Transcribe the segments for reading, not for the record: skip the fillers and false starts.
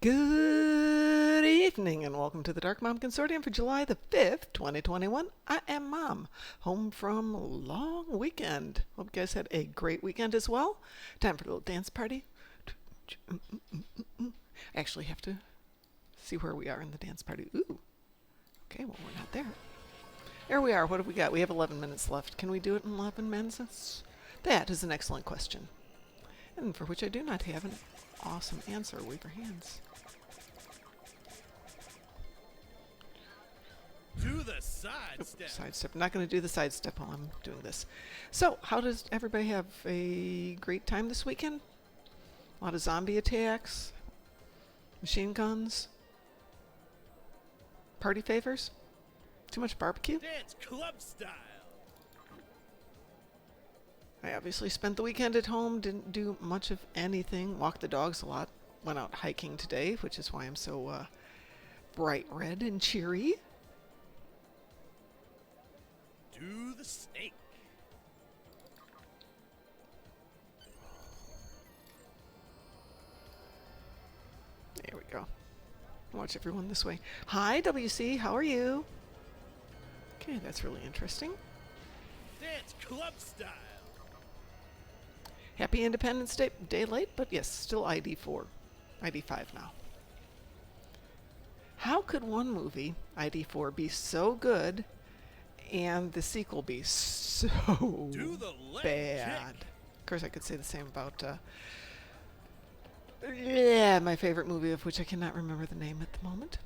Good evening and welcome to the Darkmom Consortium for July the 5th, 2021. I am Mom, home from a long weekend. Hope you guys had a great weekend as well. Time for a little dance party. I actually have to see where we are in the dance party. Ooh. Okay, well, we're not there. There we are. What have we got? We have 11 minutes left. Can we do it in 11 minutes? That is an excellent question, and for which I do not have an awesome answer. Wave your hands. Do the sidestep. Sidestep. I'm not going to do the sidestep while I'm doing this. So, how does everybody have a great time this weekend? A lot of zombie attacks, machine guns, party favors, too much barbecue. Dance club style. I obviously spent the weekend at home, didn't do much of anything, walked the dogs a lot, went out hiking today, which is why I'm so bright red and cheery. Do the snake. There we go. Watch everyone this way. Hi, WC, how are you? Okay, that's really interesting. Dance club style. Happy Independence Day late, but yes, still ID4. ID5 now. How could one movie, ID4, be so good and the sequel be so Do the leg bad? kick. Of course, I could say the same about my favorite movie, of which I cannot remember the name at the moment.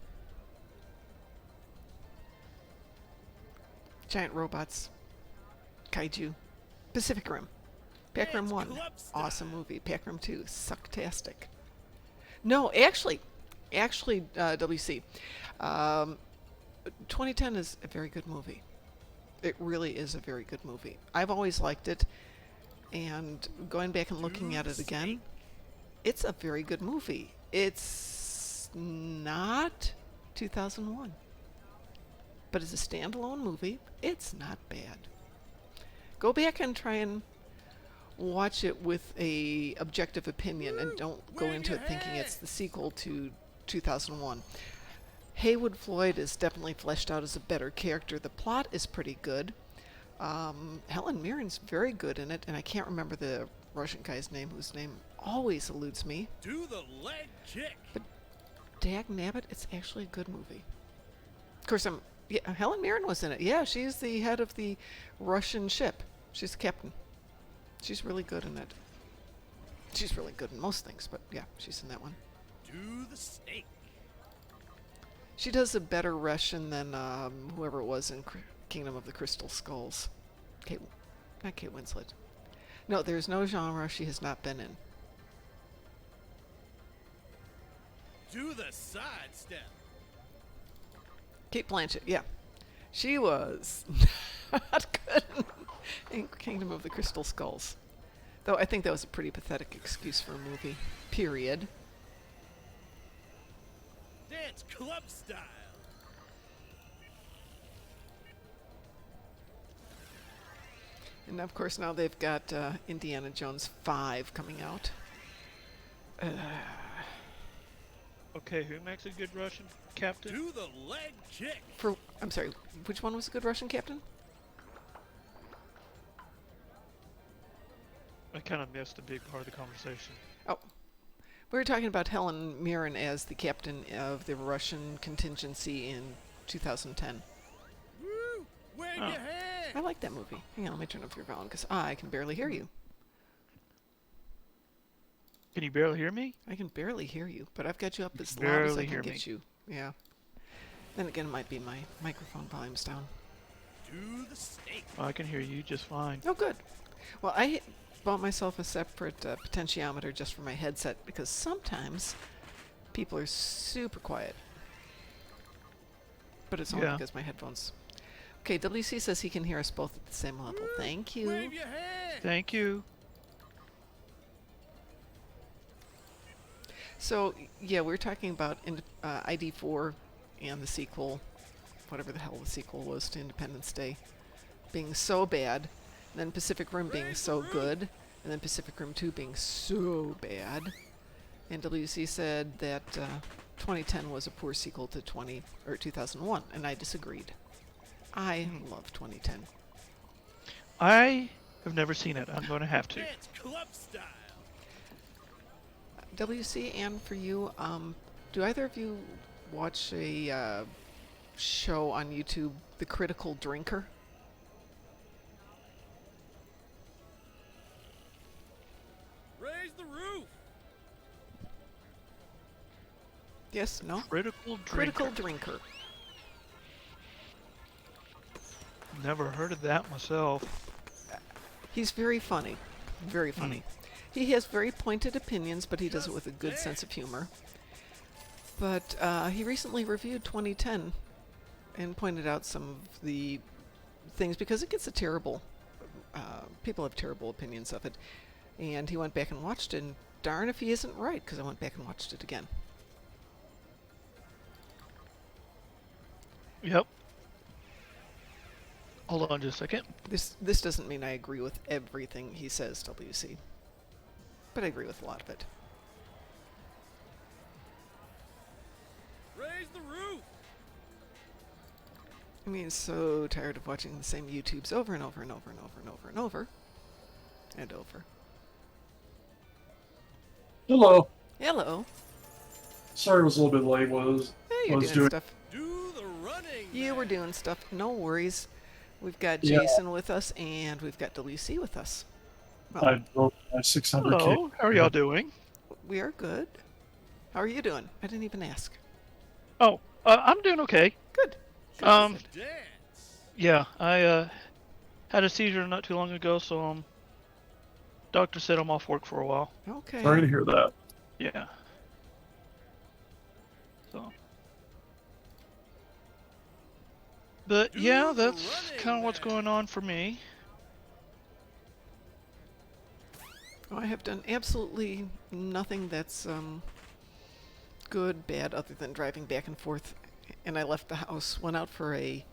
Giant robots, kaiju, Pacific Rim. Pac Rim 1, awesome movie. Pac Rim 2, sucktastic. No, actually, WC, 2010 is a very good movie. It really is a very good movie. I've always liked it, and going back and looking at it again, it's a very good movie. It's not 2001, but as a standalone movie, it's not bad. Go back and try and watch it with a objective opinion and don't go into it thinking it's the sequel to 2001. Haywood Floyd is definitely fleshed out as a better character. The plot is pretty good. Helen Mirren's very good in it, and I can't remember the Russian guy's name, whose name always eludes me. Do the leg kick. But dag nabbit, it's actually a good movie. Of course, Helen Mirren was in it. Yeah, she's the head of the Russian ship. She's the captain. She's really good in it. She's really good in most things, but yeah, she's in that one. Do the snake. She does a better Russian than whoever it was in Kingdom of the Crystal Skulls. Not Kate Winslet. No, there's no genre she has not been in. Do the sidestep. Kate Blanchett, yeah. She was not good in Kingdom of the Crystal Skulls. Though I think that was a pretty pathetic excuse for a movie. Period. Dance club style. And of course now they've got Indiana Jones 5 coming out. Okay, who makes a good Russian captain? Do the leg kick. I'm sorry, which one was a good Russian captain? I kind of missed a big part of the conversation. Oh, we were talking about Helen Mirren as the captain of the Russian contingency in 2010. Woo! Wave your hand. I like that movie. Hang on, let me turn up your volume because I can barely hear you. Can you barely hear me? I can barely hear you, but I've got you up as loud as barely I can hear get me. you. Yeah. Then again, it might be my microphone volume's down. Do the snake. I can hear you just fine. Oh, good. Well, I bought myself a separate potentiometer just for my headset because sometimes people are super quiet. But it's only Yeah. because my headphones. Okay, WC says he can hear us both at the same level. Thank you. Wave your hand. Thank you. So, yeah, we were talking about ID4 and the sequel, whatever the hell the sequel was to Independence Day, being so bad, and then Pacific Rim being so good, and then Pacific Rim 2 being so bad. And WC said that 2010 was a poor sequel to 2001, and I disagreed. I love 2010. I have never seen it. I'm going to have to. Dance club style. WC, and for you, do either of you watch a show on YouTube, The Critical Drinker? Raise the roof. Yes? No? Critical Drinker. Critical Drinker. Never heard of that myself. He's very funny. Very funny. He has very pointed opinions, but he does it with a good sense of humor. But he recently reviewed 2010 and pointed out some of the things, because it gets a terrible... people have terrible opinions of it. And he went back and watched it, and darn if he isn't right, because I went back and watched it again. Yep. Hold on just a second. This doesn't mean I agree with everything he says, WC. But I agree with a lot of it. Raise the roof. I mean, so tired of watching the same YouTubes over and over and over and over and over and over. And over. Hello. Hello. Sorry I was a little bit late. Hey, you're was doing stuff. Do the running. You were doing stuff. No worries. We've got Yeah. Jason with us, and we've got WC with us. Well, I broke my 600K. Hello. How are y'all doing? we are good. How are you doing? I didn't even ask. Oh, I'm doing okay. Good. Dance. Yeah, I had a seizure not too long ago, so doctor said I'm off work for a while. Okay. Sorry to hear that. Yeah. So. But yeah, that's kind of what's going on for me. I have done absolutely nothing that's good, bad, other than driving back and forth. And I left the house, went out for a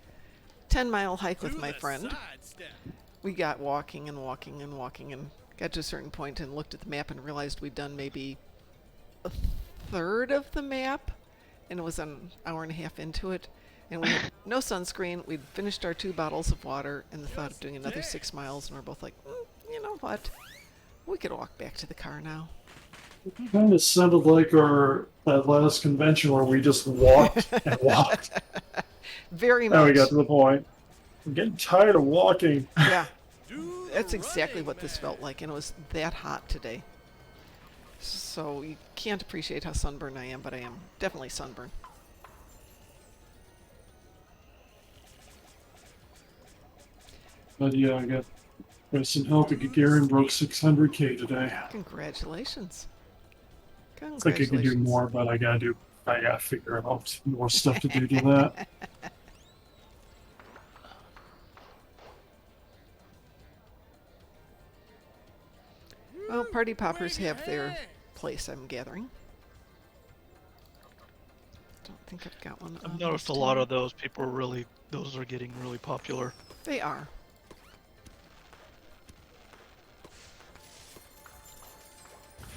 10-mile hike with my friend. We got walking and walking and walking, and got to a certain point and looked at the map and realized we'd done maybe a third of the map, and it was an hour and a half into it. And we had no sunscreen. We'd finished our 2 bottles of water, and the thought of doing another 6 miles, and we're both like, you know what? We could walk back to the car now. It kind of sounded like that last convention where we just walked and walked. Very Now we much. got to the point. I'm getting tired of walking. Yeah, Do that's the exactly running what this man. felt like, and it was that hot today. So you can't appreciate how sunburned I am, but I am definitely sunburned. But yeah, I got some help. Gagarin broke 600K today. Congratulations. I think I can do more, but I gotta figure out more stuff to do to that. Well, party poppers Wave your have their hand. place, I'm gathering. Don't think I've got one. I've on noticed a this lot time. of those people are those are getting really popular. They are.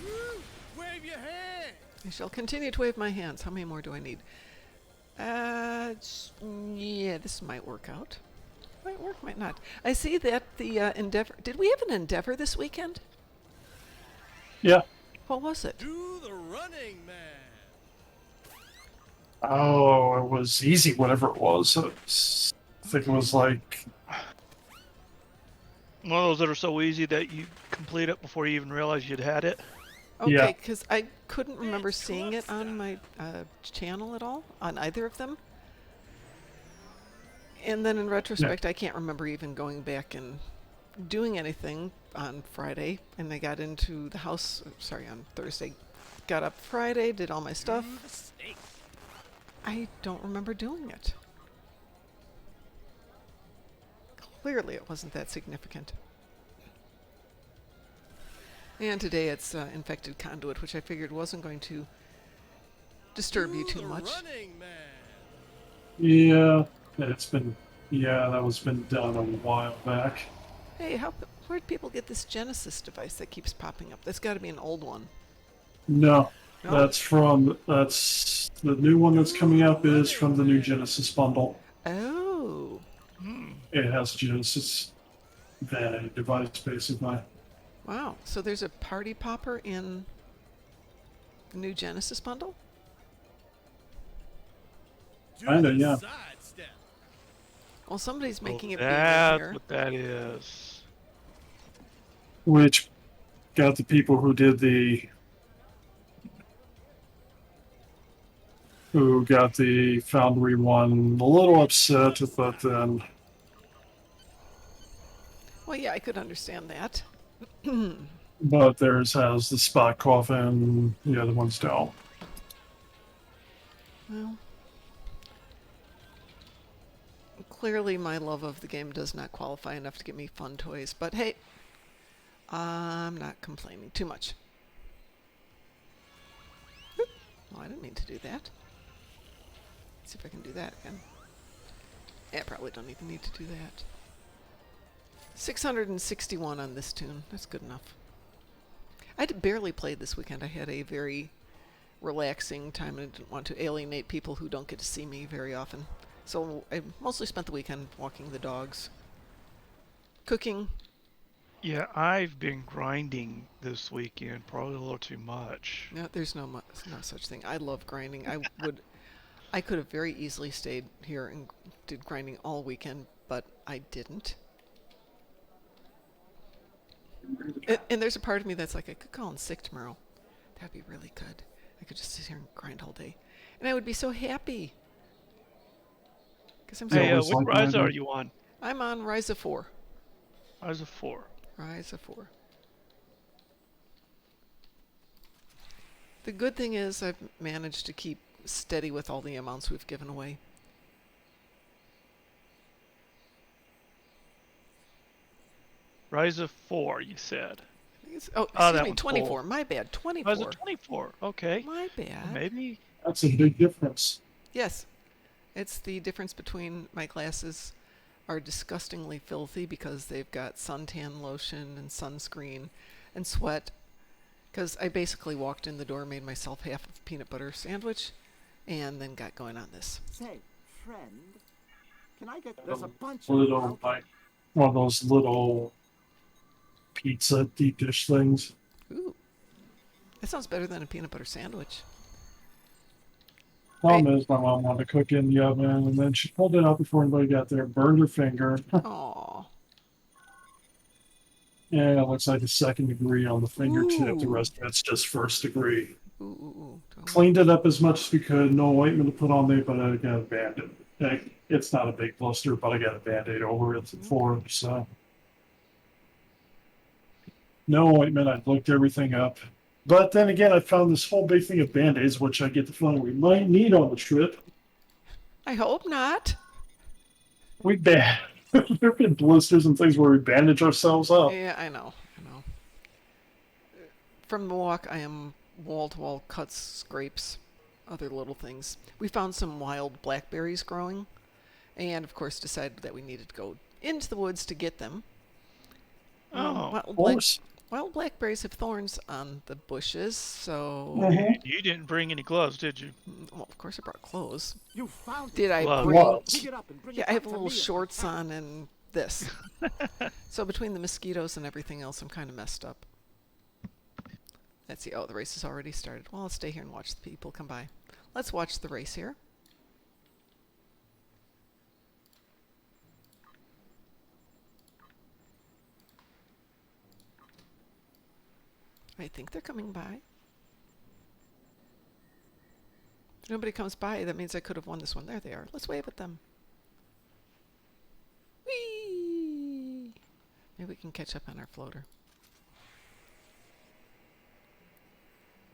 Woo, wave your hand. I shall continue to wave my hands. How many more do I need? Yeah, this might work out. Might work, might not. I see that the Endeavor... Did we have an Endeavor this weekend? Yeah. What was it? Do the running man. Oh, it was easy, whatever it was. I think it was like... One of those that are so easy that you complete it before you even realize you'd had it. Okay, Yeah. because I couldn't remember seeing it on my channel at all, on either of them. And then in retrospect, I can't remember even going back and doing anything on Friday. And I got into the house, on Thursday. Got up Friday, did all my stuff. Do the snake. I don't remember doing it. Clearly it wasn't that significant. And today it's infected conduit, which I figured wasn't going to disturb you too Do the much. running man. Yeah, that was been done a while back. Hey, where'd people get this Genesis device that keeps popping up? That's got to be an old one. No, No. That's the new one that's coming up is from the new Genesis bundle. Oh. Hmm. It has Genesis vanity device basically. Wow. So there's a party popper in the new Genesis bundle? Do Kinda, the yeah. sidestep. Well, somebody's So making it weird that's here. what that is. Which got the people who got the Foundry one a little upset, but then Well, yeah, I could understand that. but theirs has the spot coffin, the other ones don't. Well, clearly my love of the game does not qualify enough to get me fun toys, but hey, I'm not complaining too much. Oop. Oh, I didn't mean to do that. Let's see if I can do that again. Yeah, I probably don't even need to do that. 661 on this tune. That's good enough. I barely played this weekend. I had a very relaxing time and I didn't want to alienate people who don't get to see me very often. So I mostly spent the weekend walking the dogs, cooking. Yeah, I've been grinding this weekend, probably a little too much. No, there's no such thing. I love grinding. I could have very easily stayed here and did grinding all weekend, but I didn't. And there's a part of me that's like, I could call in sick tomorrow. That'd be really good. I could just sit here and grind all day, and I would be so happy. Because I'm Yeah, Hey, so it's which like Rise are grinding. you on? I'm on Risa 4. Rise of 4. Risa 4. The good thing is I've managed to keep steady with all the amounts we've given away. Rise of 4, you said. Oh, Oh, excuse that me, one's 24. full. My bad, Rise 24. of 24. Okay. My Well, bad. maybe. That's a big difference. Yes, it's the difference between my classes are disgustingly filthy because they've got suntan lotion and sunscreen and sweat. Because I basically walked in the door, made myself half of peanut butter sandwich, and then got going on this. Say, friend, can I get... There's a bunch Little of... like one of those little pizza deep dish things. Ooh, that sounds better than a peanut butter sandwich. Problem is, my mom wanted to cook in the oven, and then she pulled it out before anybody got there, burned her finger. Aw. Yeah, it looks like a second degree on the fingertip. The Ooh. rest of it's just first degree. Ooh, ooh, ooh. Don't Cleaned it up as much as we could. No ointment to put on there, but I got a band-aid. Like, it's not a big blister, but I got a band-aid over it for it, so. No ointment. I looked everything up. But then again, I found this whole big thing of band-aids, which I get the feeling we might need on the trip. I hope not. We bad. There have been blisters and things where we bandage ourselves up. Yeah, I know. I know. From the walk, I am wall-to-wall cuts, scrapes, other little things. We found some wild blackberries growing, and of course decided that we needed to go into the woods to get them. Oh. Wild, Of course. wild blackberries have thorns on the bushes, so... Mhm. You didn't bring any gloves, did you? Well, of course I brought clothes. You found Did it. I Gloves. bring... Gloves. Pick it up and bring Yeah, it I have back to little me if you shorts can. on and this. So between the mosquitoes and everything else, I'm kind of messed up. Let's see. Oh, the race has already started. Well, let's stay here and watch the people come by. Let's watch the race here. I think they're coming by. If nobody comes by, that means I could have won this one. There they are. Let's wave at them. Whee! Maybe we can catch up on our floater.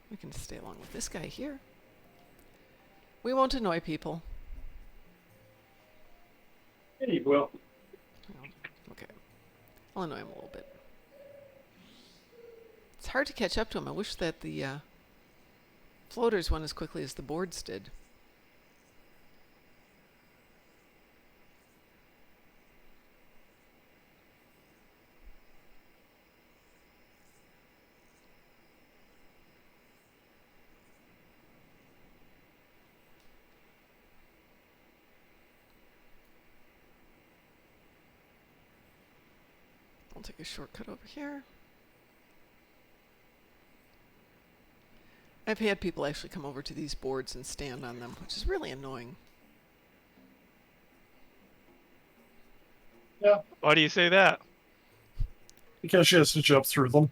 We can stay along with this guy here. We won't annoy people. Hey, well, Okay. I'll annoy him a little bit. It's hard to catch up to him. I wish that the floaters went as quickly as the boards did. take a shortcut over here. I've had people actually come over to these boards and stand on them, which is really annoying. Yeah, Why do you say that? because she has to jump through them.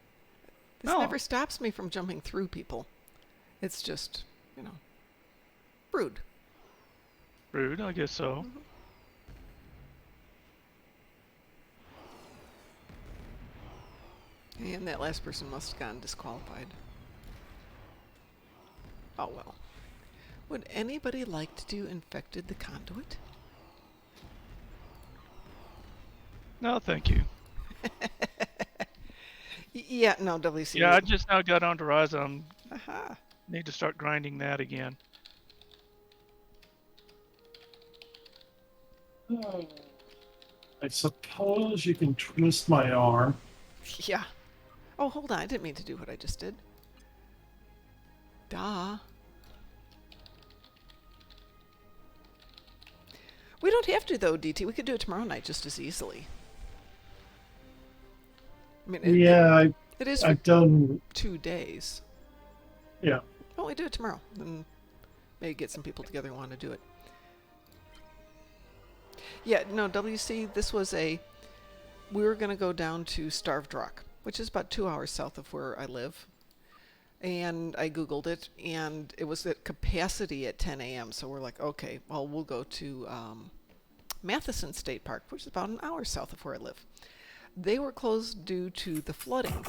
This Oh. never stops me from jumping through people. It's just, rude. Rude, I guess so. And that last person must have gotten disqualified. Oh well. Would anybody like to do Infected the Conduit? No, thank you. Yeah, no, WC. Yeah, I just now got onto Risa. Aha. Need to start grinding that again. I suppose you can twist my arm. Yeah. Oh, hold on. I didn't mean to do what I just did. Duh. We don't have to, though, DT. We could do it tomorrow night just as easily. I mean, Yeah, it is for I've done. 2 days. Yeah. Oh, we do it tomorrow. And maybe get some people together who want to do it. Yeah, no, WC, this was we were going to go down to Starved Rock, which is about 2 hours south of where I live. And I Googled it, and it was at capacity at 10 a.m. So we're like, okay, well, we'll go to Matheson State Park, which is about an hour south of where I live. They were closed due to the flooding.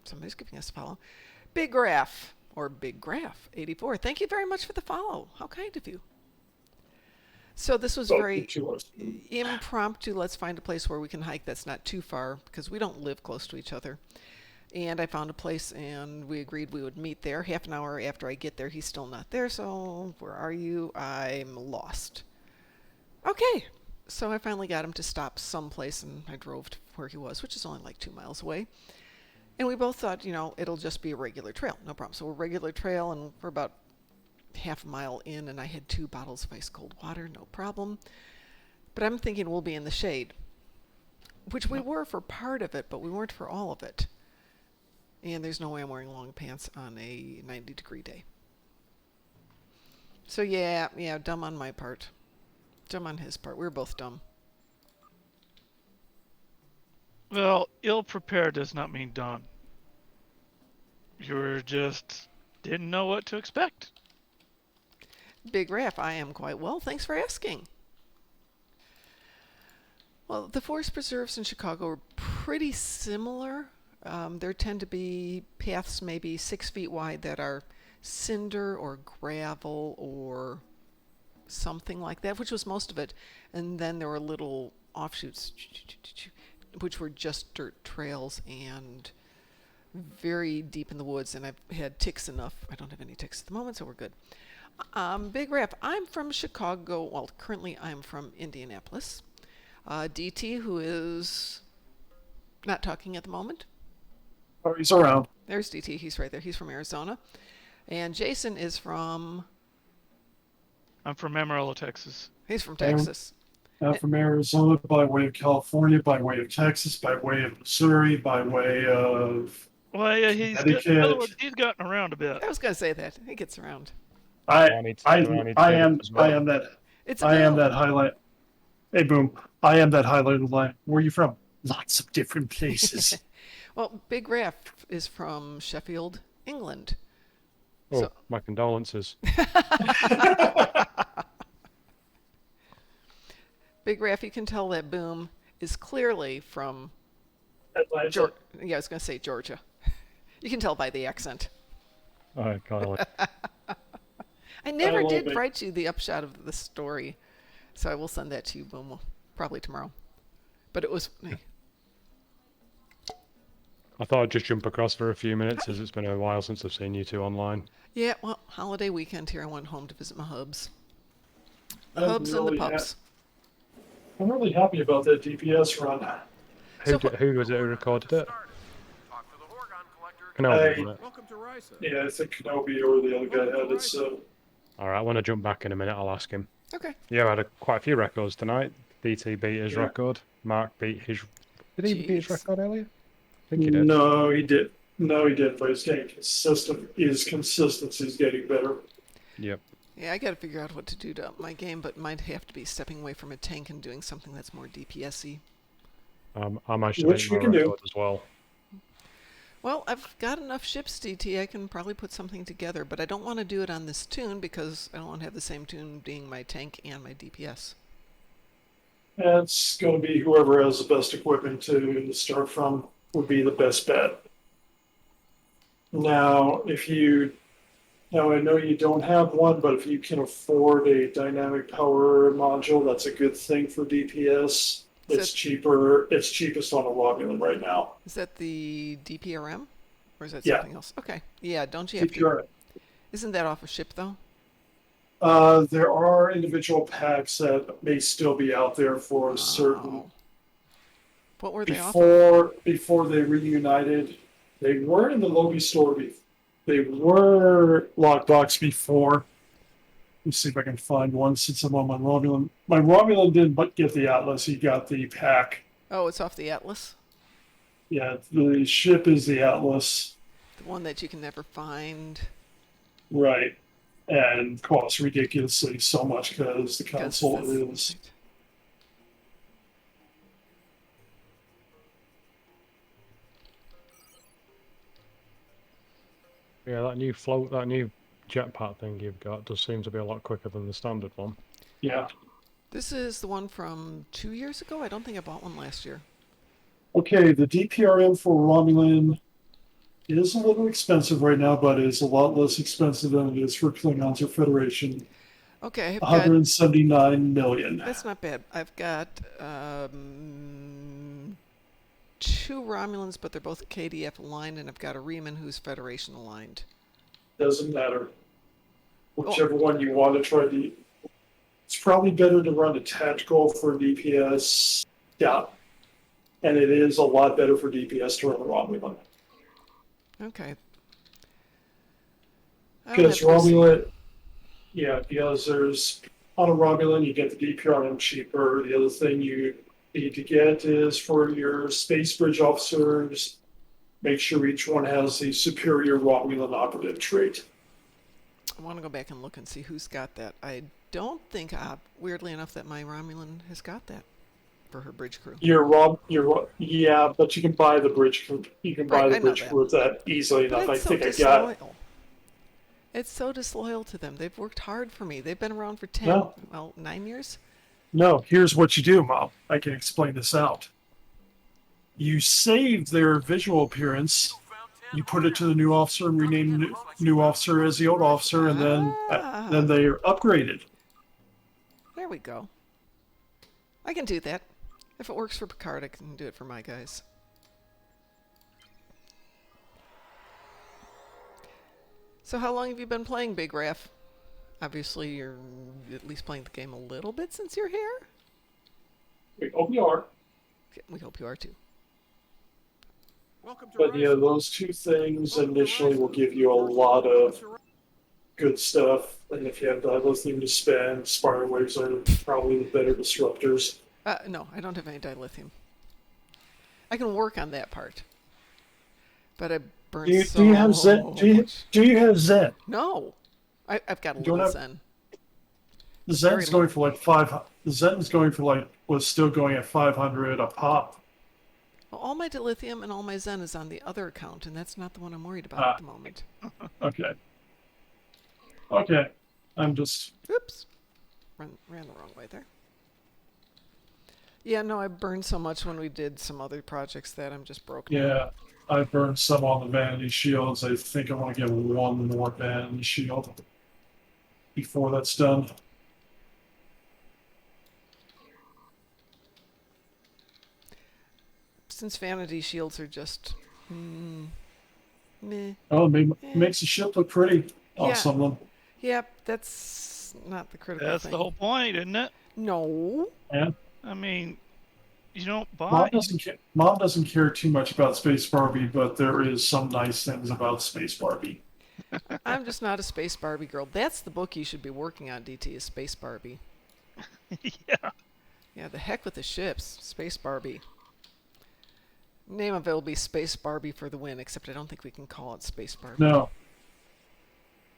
Somebody's giving us a follow. Big Graph, or Big Graph 84. Thank you very much for the follow. How kind of you. So this was very impromptu. Let's find a place where we can hike that's not too far, because we don't live close to each other. And I found a place, and we agreed we would meet there. Half an hour after I get there, he's still not there. So where are you? I'm lost. Okay. So I finally got him to stop someplace, and I drove to where he was, which is only like 2 miles away. And we both thought, it'll just be a regular trail. No problem. So we're regular trail, and we're about half a mile in, and I had 2 bottles of ice cold water. No problem. But I'm thinking we'll be in the shade, which we were for part of it, but we weren't for all of it. And there's no way I'm wearing long pants on a 90-degree day. So yeah, dumb on my part. Dumb on his part. We were both dumb. Well, ill-prepared does not mean done. You just didn't know what to expect. Big Raph, I am quite well. Thanks for asking. Well, the forest preserves in Chicago are pretty similar. There tend to be paths maybe 6 feet wide that are cinder or gravel or something like that, which was most of it. And then there were little offshoots, which were just dirt trails and very deep in the woods. And I've had ticks enough. I don't have any ticks at the moment, so we're good. Big Raph, I'm from Chicago. Well, currently I'm from Indianapolis. DT, who is not talking at the moment. Oh, he's around. There's DT. He's right there. He's from Arizona. And Jason is from... I'm from Amarillo, Texas. He's from Texas. From Arizona, by way of California, by way of Texas, by way of Missouri, by way of... Well, yeah, in other words, he's gotten around a bit. I was going to say that. He gets around. I am that highlight. Hey, Boom. I am that highlighted line. Where are you from? Lots of different places. Well, Big Raph is from Sheffield, England. Oh, So- my condolences. Big Raph, you can tell that Boom is clearly from Atlanta. I was going to say Georgia. You can tell by the accent. All right, Kyle. I never love did it. write you the upshot of the story, so I will send that to you, Boom, probably tomorrow. But it was... I thought I'd just jump across for a few minutes as it's been a while since I've seen you two online. Yeah, well, holiday weekend here. I went home to visit my hubs. The I'm hubs and the really pups. I'm really happy about that DPS run. Who was it who recorded it? Talk to the Horgon Collector. Kenobi, Hey. wasn't it? Welcome to Risa. Yeah, I think Kenobi or the other guy had it, so... All right, when I jump back in a minute, I'll ask him. Okay. Yeah, I had quite a few records tonight. DT beat his record. Mark beat his. Did he beat his Jeez. record earlier? I think he did. No, he did. No, he did. But he's getting consistent. His consistency is getting better. Yep. Yeah, I got to figure out what to do to up my game, but might have to be stepping away from a tank and doing something that's more DPS-y. I managed to Which beat we my can record do. as well. Well, I've got enough ships, DT. I can probably put something together, but I don't want to do it on this tune because I don't want to have the same tune being my tank and my DPS. It's going to be whoever has the best equipment to start from would be the best bet. Now, I know you don't have one, but if you can afford a dynamic power module, that's a good thing for DPS. It's cheaper. It's cheapest on a Romulan right now. Is that the DPRM? Or is that Yeah. something else? Okay. Yeah, don't you have DPRM. Isn't that off a ship, though? There are individual packs that may still be out there for a certain. What were they off? Before they reunited, they weren't in the Lobi store. They were lockbox before. Let's see if I can find one since I'm on my Romulan. My Romulan didn't but get the Atlas. He got the pack. Oh, it's off the Atlas? Yeah, the ship is the Atlas. The one that you can never find. Right. And costs ridiculously so much because the console is. Yeah, that new jetpack thing you've got does seem to be a lot quicker than the standard one. Yeah. This is the one from 2 years ago? I don't think I bought one last year. Okay, the DPRM for Romulan is a little expensive right now, but it's a lot less expensive than it is for Klingons or Federation. Okay, I've 179 million. That's not bad. I've got 2 Romulans, but they're both KDF aligned, and I've got a Riemann who's Federation aligned. Doesn't matter. Whichever one you want to try to. It's probably better to run a tactical for DPS. Yeah. And it is a lot better for DPS to run the Romulan. Okay. Because Romulan, because there's on a Romulan you get the DPRM cheaper. The other thing you need to get is for your space bridge officers, make sure each one has the superior Romulan operative trait. I want to go back and look and see who's got that. I don't think, weirdly enough, that my Romulan has got that for her bridge crew. Yeah, but you can buy the bridge. You can buy the bridge crew with that easily enough. But I it's think so I got. It's so disloyal to them. They've worked hard for me. They've been around for 9 years. No, here's what you do, Mom. I can explain this out. You save their visual appearance. You put it to the new officer and rename the new officer as the old officer, and then they're upgraded. There we go. I can do that. If it works for Picard, I can do it for my guys. So how long have you been playing, Big Raph? Obviously, you're at least playing the game a little bit since you're here. We hope you are. We hope you are too. But yeah, those two things initially will give you a lot of good stuff. And if you have dilithium to spend, spiral waves are probably the better disruptors. No, I don't have any dilithium. I can work on that part. But I burn do you have Zen? Do you have Zen? No. I've got a little Zen. The Zen's going for like The Zen's going for like, was still going at 500 a pop. Well, all my dilithium and all my Zen is on the other account, and that's not the one I'm worried about at the moment. Okay. Okay. I'm just... Oops. Ran the wrong way there. Yeah, no, I burned so much when we did some other projects that I'm just broken. Yeah, I burned some on the vanity shields. I think I want to get one more vanity shield before that's done. Since vanity shields are just... meh. Oh, it makes the ship look pretty on some of them. Yep, that's not the critical That's thing. the whole point, isn't it? No. Yeah. I mean, you don't buy... Mom doesn't care too much about Space Barbie, but there is some nice things about Space Barbie. I'm just not a Space Barbie girl. That's the book you should be working on, DT, is Space Barbie. Yeah. Yeah, the heck with the ships. Space Barbie. Name of it will be Space Barbie for the win, except I don't think we can call it Space Barbie. No.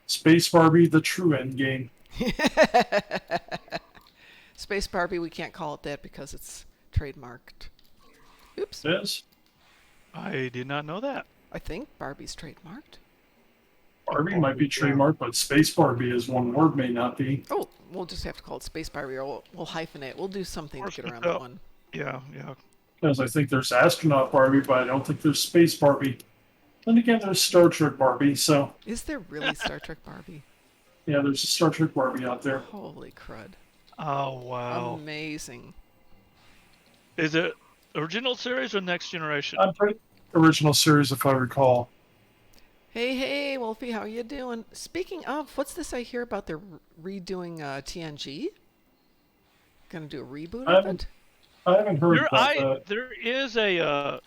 Space Barbie, the true end game. Space Barbie, we can't call it that because it's trademarked. Oops. Yes. I did not know that. I think Barbie's trademarked. Barbie might be trademarked, but Space Barbie is one word, may not be. Oh, we'll just have to call it Space Barbie, or we'll hyphenate. We'll do something to get around Oh. that one. Yeah. Because I think there's astronaut Barbie, but I don't think there's Space Barbie. Then again, there's Star Trek Barbie, so Is there really Star Trek Barbie? yeah, there's a Star Trek Barbie out there. Holy crud. Oh wow. Amazing. Is it original series or next generation? I'm pretty original series, if I recall. Hey, Wolfie, how you doing? Speaking of, what's this I hear about they're redoing TNG? Gonna do a reboot of it? I haven't heard about that. There is a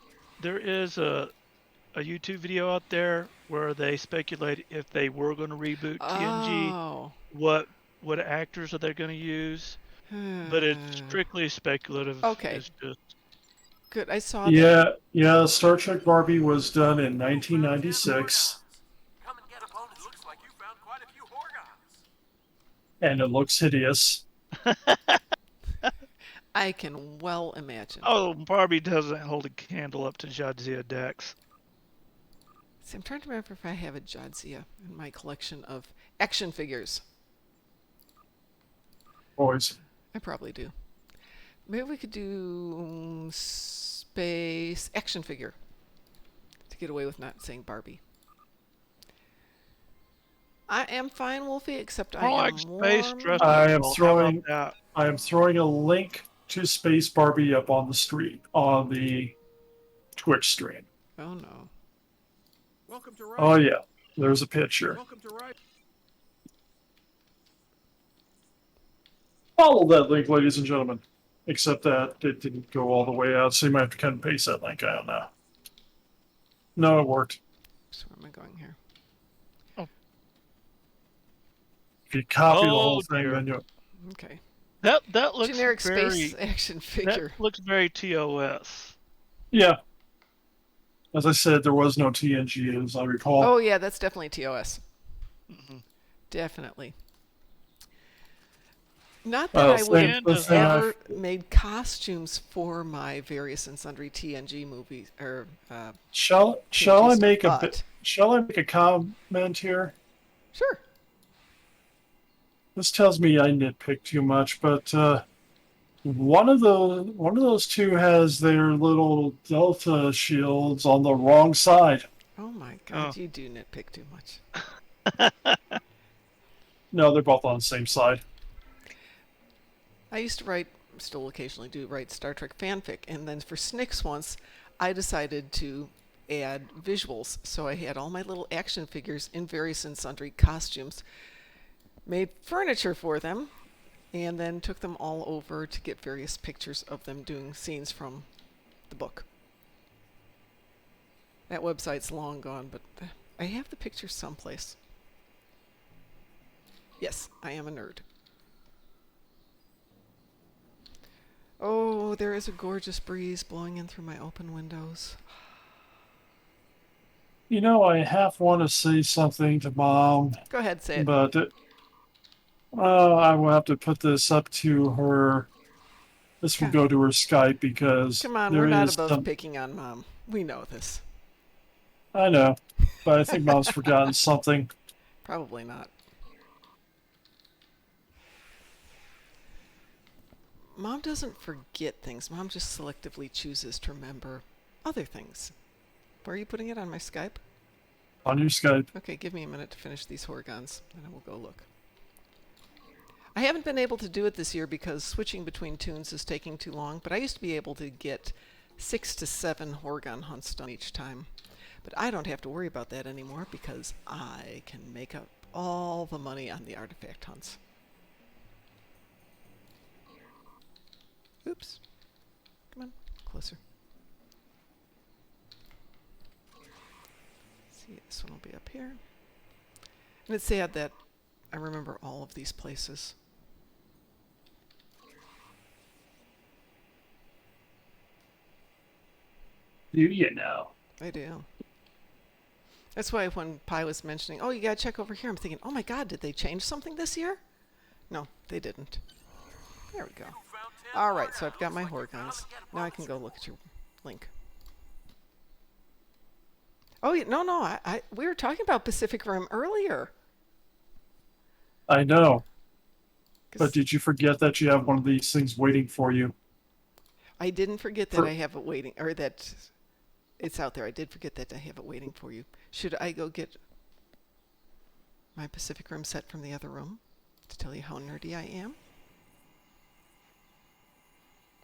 YouTube video out there where they speculate if they were going to reboot TNG, Oh. what actors are they going to use? But it's strictly speculative. Okay. It's just Good, I saw that. Yeah, Star Trek Barbie was done in 1996, Come and get a bone. It looks like you found quite a few Horgons. and it looks hideous. I can well imagine. oh, Barbie doesn't hold a candle up to Jadzia Dex. See, I'm trying to remember if I have a Jadzia in my collection of action figures. Boys. I probably do. Maybe we could do space action figure to get away with not saying Barbie. I am fine, Wolfie, except I like am space warm. dress. I am How about throwing that? a link to Space Barbie up on the stream on the Twitch stream. Oh no. Welcome to Oh yeah, there's a picture. Welcome to Ride. Follow that link, ladies and gentlemen. Except that it didn't go all the way out, so you might have to cut and paste that link. I don't know. No, it worked. So where am I going here? If you copy the Oh, whole thing, dear. then you. Okay. That looks Generic very space action figure. that looks very TOS. Yeah. As I said, there was no TNG, as I recall. Oh yeah, that's definitely TOS. Mm-hmm. Definitely. Not that I would have the thing ever made costumes for my various and sundry TNG movies or Shall TNG I stuff, make but- shall I make a comment here? Sure. This tells me I nitpick too much, but one of those two has their little Delta shields on the wrong side. Oh my god, Oh. you do nitpick too much. No, they're both on the same side. I used to write, still occasionally do write Star Trek fanfic, and then for Snicks once, I decided to add visuals. So I had all my little action figures in various and sundry costumes, made furniture for them, and then took them all over to get various pictures of them doing scenes from the book. That website's long gone, but I have the pictures someplace. Yes, I am a nerd. Oh, there is a gorgeous breeze blowing in through my open windows. You know, I half want to say something to Mom, Go ahead, say it. but I will have to put this up to her. This will go to her Skype because Come on, there we're not is above some. picking on Mom. We know this. I know, but I think Mom's forgotten something. Probably not. Mom doesn't forget things. Mom just selectively chooses to remember other things. Where are you putting it, on my Skype? On your Skype. Okay, give me a minute to finish these Horgons, and I will go look. I haven't been able to do it this year because switching between tunes is taking too long, but I used to be able to get 6 to 7 Horgon hunts done each time. But I don't have to worry about that anymore because I can make up all the money on the artifact hunts. Oops. Come on, closer. See, this one will be up here. And it's sad that I remember all of these places. Do you know? I do. That's why when Pi was mentioning, oh, you gotta check over here, I'm thinking, oh my God, did they change something this year? No, they didn't. There we go. All right, so I've got my Horgons. Now I can go look at your link. Oh, no, we were talking about Pacific Rim earlier. I know. 'Cause But did you forget that you have one of these things waiting for you? I didn't forget that I have it waiting, or that it's out there. I did forget that I have it waiting for you. Should I go get my Pacific Rim set from the other room to tell you how nerdy I am?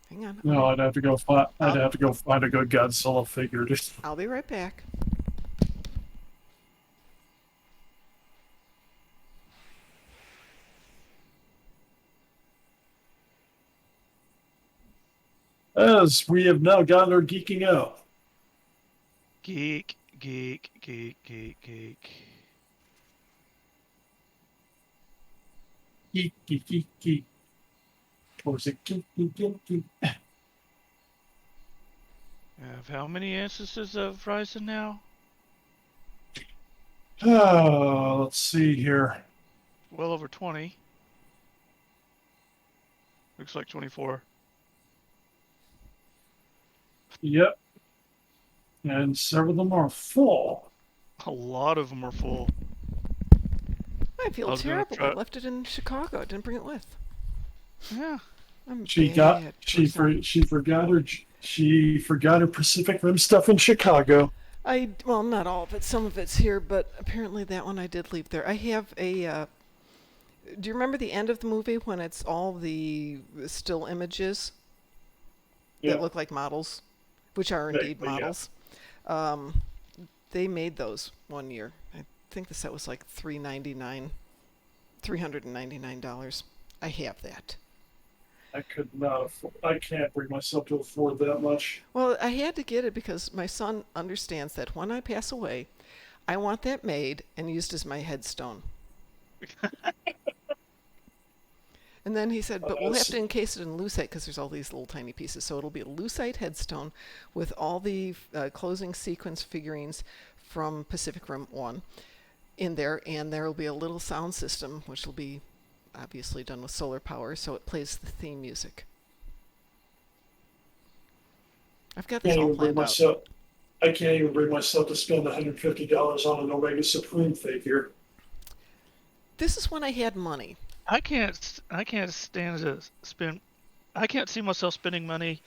Hang on. No, I'd have to go find. I'd have to go find a good Godzilla figure. I'll be right back. As we have now gotten our geeking out. Geek, geek, geek, geek, geek. Geek, geek, geek, geek. Or is it geek, geek, geek, geek? Have how many instances of Risa now? Let's see here. Well over 20. Looks like 24. Yep. And several of them are full. A lot of them are full. I feel was gonna terrible. I try- left it in Chicago. I didn't bring it with. Yeah. I'm She bad person. she forgot her Pacific Rim stuff in Chicago. Well, not all of it. Some of it's here, but apparently that one I did leave there. I have a. Do you remember the end of the movie when it's all the still images that look like models, which are indeed Vaguely, yeah. models? They made those one year. I think the set was like $399. I have that. I could not afford, I can't bring myself to afford that much. Well, I had to get it because my son understands that when I pass away, I want that made and used as my headstone. And then he said, but we'll have to encase it in lucite because there's all these little tiny pieces. So it'll be a lucite headstone with all the closing sequence figurines from Pacific Rim 1 in there. And there will be a little sound system, which will be obviously done with solar power, so it plays the theme music. I've got this all planned out. I can't even bring myself to spend $150 on an Omega Supreme figure. This is when I had money. I can't stand to spend. I can't see myself spending money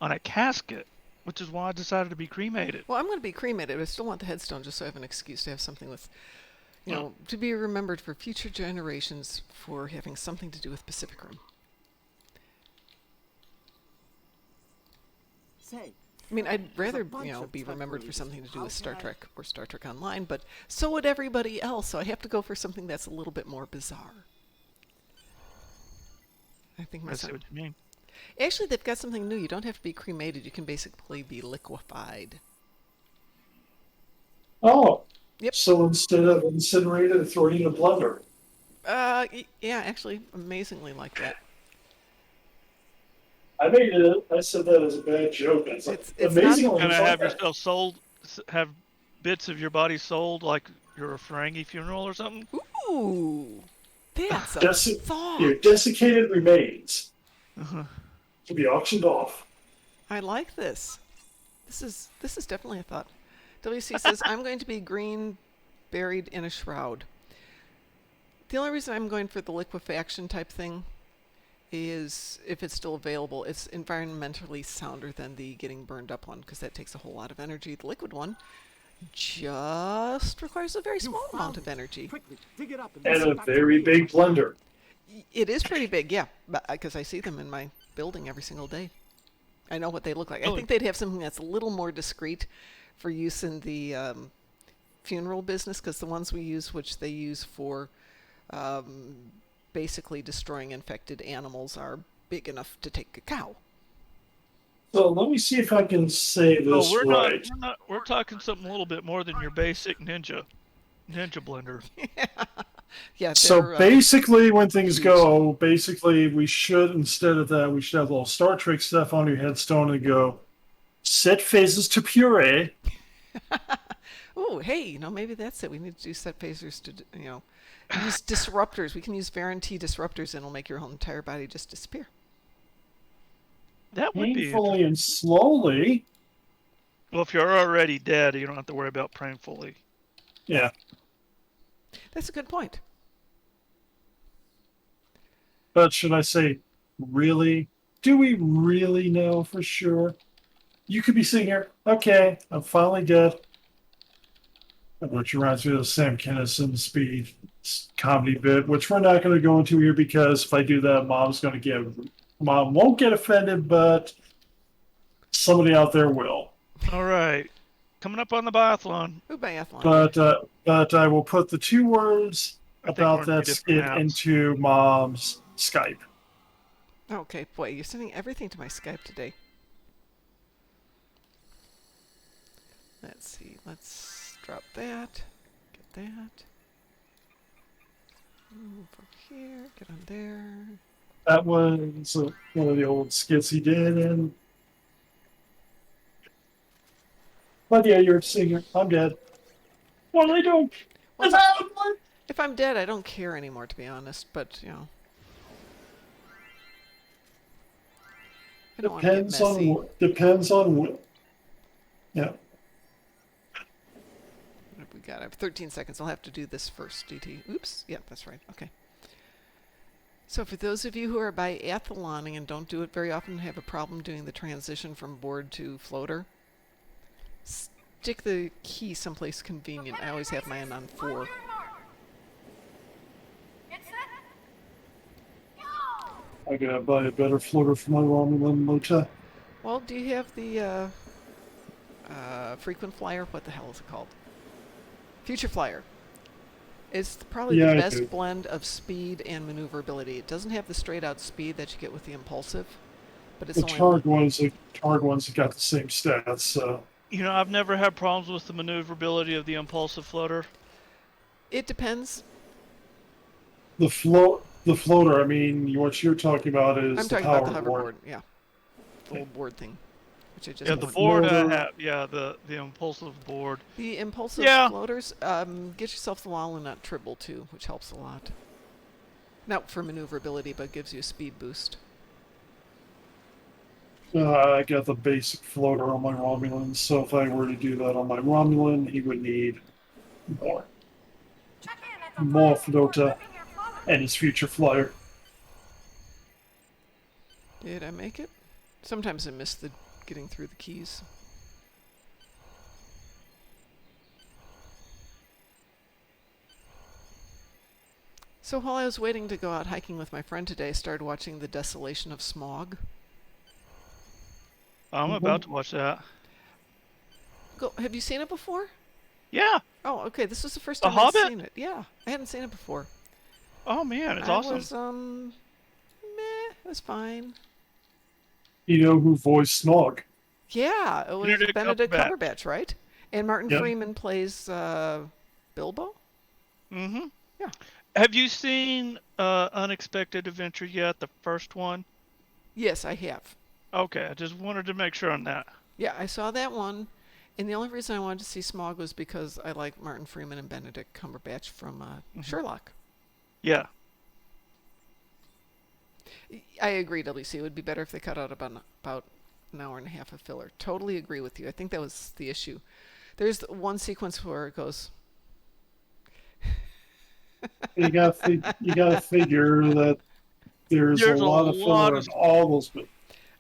on a casket, which is why I decided to be cremated. Well, I'm going to be cremated, but I still want the headstone just so I have an excuse to have something with, to be remembered for future generations for having something to do with Pacific Rim. Say, I mean, I'd rather, bunch of be tech remembered for ladies. something to do How with Star can I- Trek or Star Trek Online, but so would everybody else, so I have to go for something that's a little bit more bizarre. I think my I see son... what you mean. Actually, they've got something new. You don't have to be cremated. You can basically be liquefied. Oh. Yep. So instead of incinerated, throw it in a blender. Yeah, actually, amazingly like that. I said that as a bad joke. It's like, It's amazing. not- Kind of have yourself sold, have bits of your body sold like you're a Ferengi funeral or something. Ooh, that's a thought. Your desiccated remains Uh-huh. to be auctioned off. I like this. This is definitely a thought. WC says, I'm going to be green, buried in a shroud. The only reason I'm going for the liquefaction type thing is if it's still available, it's environmentally sounder than the getting burned up one because that takes a whole lot of energy. The liquid one just requires a very small amount of energy. Quickly, dig it up and And send a it back to very me. big blender. It is pretty big, yeah, because I see them in my building every single day. I know what they look like. I think they'd have something that's a little more discreet for use in the funeral business, because the ones we use, which they use for basically destroying infected animals, are big enough to take a cow. So let me see if I can say this we're right. not. We're talking something a little bit more than your basic ninja blender. Yeah. So basically, when things go, basically we should, instead of that, we should have a little Star Trek stuff on your headstone and go, set phases to puree. Oh, hey, maybe that's it. We need to do set phasers to, use disruptors. We can use Varanti disruptors and it'll make your whole entire body just disappear. That would be Painfully interesting. and slowly. Well, if you're already dead, you don't have to worry about painfully. Yeah. That's a good point. But should I say, really? Do we really know for sure? You could be sitting here, okay, I'm finally dead. Which reminds me of the Sam Kinison speed comedy bit, which we're not going to go into here because if I do that, Mom won't get offended, but somebody out there will. All right. Coming up on the biathlon. Ooh, biathlon. But I will put the 2 words I think about we're on that 2 different skit apps. into Mom's Skype. Okay, boy, you're sending everything to my Skype today. Let's see. Let's drop that. Get that. Move over here. Get on there. That was one of the old skits he did, and but yeah, you're seeing it. I'm dead. Well, I don't. Well, It's happening. if I'm dead, I don't care anymore, to be honest. But I don't want to get messy. Depends on what. Yeah. What have we got? I have 13 seconds. I'll have to do this first, DT. Oops. Yeah, that's right. Okay. So for those of you who are biathloning and don't do it very often, have a problem doing the transition from board to floater, stick the key someplace convenient. I always have mine on 4. I gotta buy a better floater for my Romulan Mota. Well, do you have the frequent flyer? What the hell is it called? Future flyer. It's probably Yeah, the I best do. blend of speed and maneuverability. It doesn't have the straight-out speed that you get with the impulsive, but it's The only Targ ones have got the same stats. So I've never had problems with the maneuverability of the impulsive floater. It depends. the floater. I mean, what you're talking about is I'm the talking about the power hoverboard. Yeah, the little board thing, which I just Yeah, the ordered. board I floater. have. Yeah, the impulsive board. The impulsive Yeah. floaters, get yourself the walnut tribble too, which helps a lot. Not for maneuverability, but gives you a speed boost. I got the basic floater on my Romulan, so if I were to do that on my Romulan, he would need more floater and his future flyer. Did I make it? Sometimes I miss the getting through the keys. So while I was waiting to go out hiking with my friend today, I started watching The Desolation of Smog. I'm about to watch that. Have you seen it before? Yeah. Oh, okay. This was the first The time I'd Hobbit? seen it. Yeah, I hadn't seen it before. Oh man, it's I awesome. was meh. It was fine. You know who voiced Snog? Yeah, it was Benedict Benedict Cumberbatch. Cumberbatch, right? And Martin Yep. Freeman plays Bilbo. Mm-hmm. Yeah. Have you seen Unexpected Adventure yet? The first one. Yes, I have. Okay, I just wanted to make sure on that. Yeah, I saw that one, and the only reason I wanted to see Smog was because I like Martin Freeman and Benedict Cumberbatch from Sherlock. Yeah. I agree, WC. It would be better if they cut out about an hour and a half of filler. Totally agree with you. I think that was the issue. There's one sequence where it goes. You got to figure that there's a lot of filler in all those.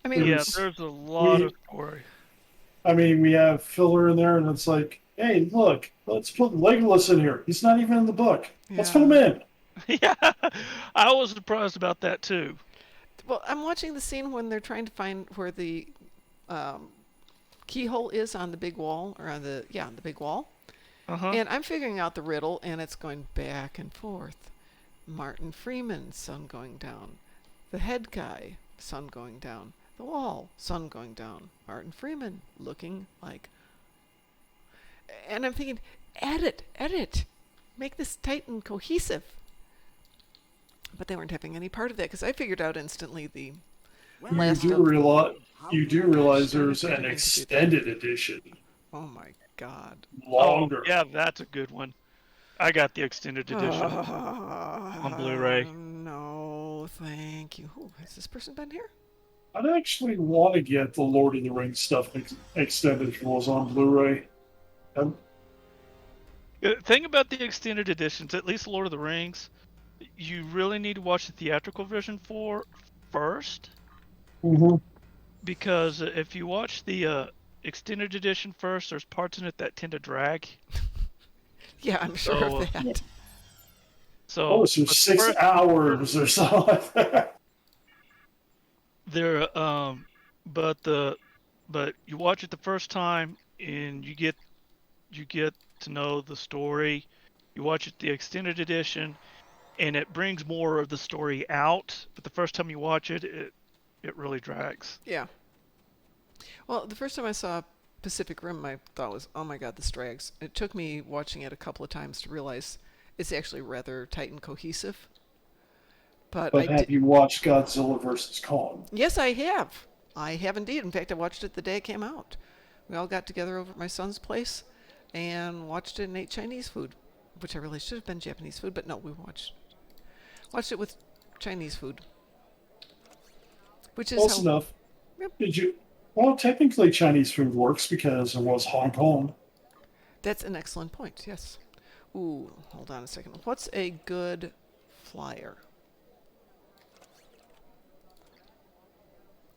I mean, Yeah, there's a lot of story. I mean, we have filler in there, and it's like, hey, look, let's put Legolas in here. He's not even in the book. Let's put him in. Yeah, I was surprised about that too. Well, I'm watching the scene when they're trying to find where the keyhole is on the big wall, or on the big wall. Uh-huh. And I'm figuring out the riddle, and it's going back and forth. Martin Freeman, sun going down. The head guy, sun going down. The wall, sun going down. Martin Freeman, looking like... And I'm thinking, edit. Make this tight and cohesive. But they weren't having any part of that, because I figured out instantly Last you do of- realize you do realize Shame there's if I an didn't do that. extended edition, Oh my god. longer. Oh, yeah, that's a good one. I got the extended edition on Blu-ray. No, thank you. Ooh, has this person been here? I'd actually want to get the Lord of the Rings stuff extended if it was on Blu-ray. The thing about the extended editions, at least Lord of the Rings, you really need to watch the theatrical version for first, Mhm. because if you watch the extended edition first, there's parts in it that tend to drag. Yeah, I'm sure So, of that. So, Oh, so but the 6 hours or something like that. there, but you watch it the first time and you get to know the story. You watch it the extended edition, and it brings more of the story out. But the first time you watch it, it really drags. Yeah. Well, the first time I saw Pacific Rim, my thought was, oh my god, this drags. It took me watching it a couple of times to realize it's actually rather tight and cohesive. But But have you watched Godzilla vs. Kong? Yes, I have. I have indeed. In fact, I watched it the day it came out. We all got together over at my son's place and watched it and ate Chinese food, which I really should have been Japanese food, but no, we watched it with Chinese food, which is Close how. enough. Yep. Did you? Well, technically, Chinese food works because it was Hong Kong. That's an excellent point. Yes. Ooh, hold on a second. What's a good flyer?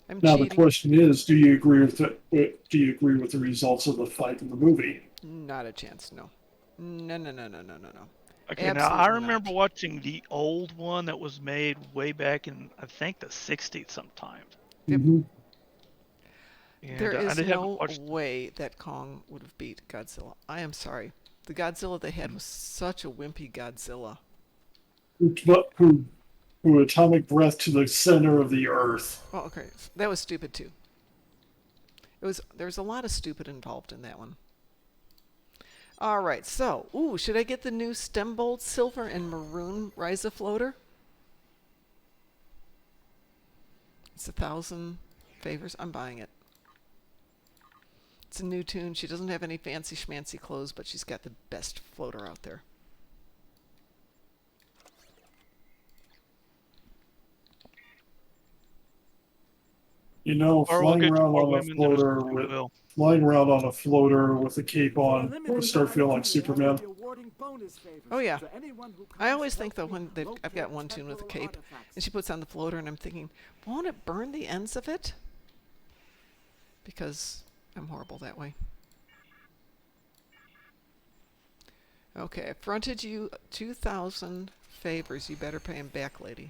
I'm Now cheating. the question is, do you agree with the results of the fight in the movie? Not a chance. No. No. No. No. No. No. No. No. Okay, now I Absolutely remember not. watching the old one that was made way back in, I think, the 60s sometime. Yep. Mhm. And There I is haven't no watched. way that Kong would have beat Godzilla. I am sorry. The Godzilla they had was such a wimpy Godzilla. Who atomic breath to the center of the earth. Oh, okay. That was stupid too. There was a lot of stupid involved in that one. All right. So, should I get the new stem bolt silver and maroon Risa floater? It's 1,000 favors. I'm buying it. It's a new tune. She doesn't have any fancy schmancy clothes, but she's got the best floater out there. You know, Or we'll flying get to around more on a women than us, floater we with will. flying around on a floater with a cape on would start feeling like Superman. Oh yeah. I always think though I've got one tune with a cape, and she puts on the floater, and I'm thinking, won't it burn the ends of it? Because I'm horrible that way. Okay, I fronted you 2,000 favors. You better pay him back, lady.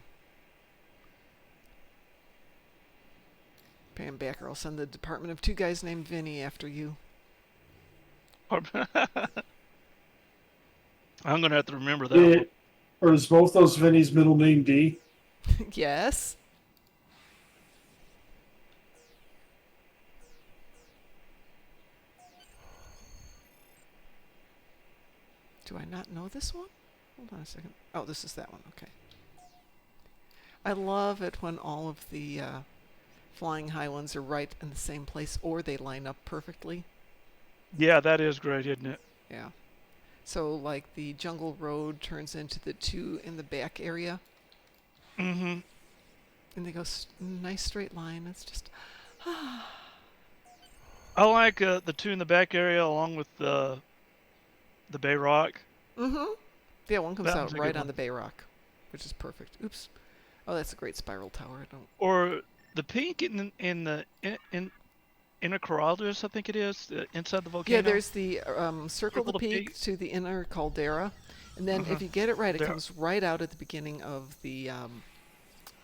Pay him back, or I'll send the Department of Two Guys Named Vinny after you. I'm gonna have to remember that one. Or is both those Vinny's middle name D? Yes. Do I not know this one? Hold on a second. Oh, this is that one. Okay. I love it when all of the flying high ones are right in the same place, or they line up perfectly. Yeah, that is great, isn't it? Yeah. So, like, the jungle road turns into the two in the back area. Mm-hmm. And they go nice straight line. It's just... I like the two in the back area along with the Bay Rock. Mm-hmm. Yeah, one comes That out one's a right good on one. the Bay Rock, which is perfect. Oops. Oh, that's a great spiral tower. I don't... Or the pink in Inner Corraldus, I think it is, inside the volcano. Yeah, there's the Circle the Circle the Peak Peak. to the Inner Caldera. And then if you get it right, it Caldera. comes right out at the beginning of the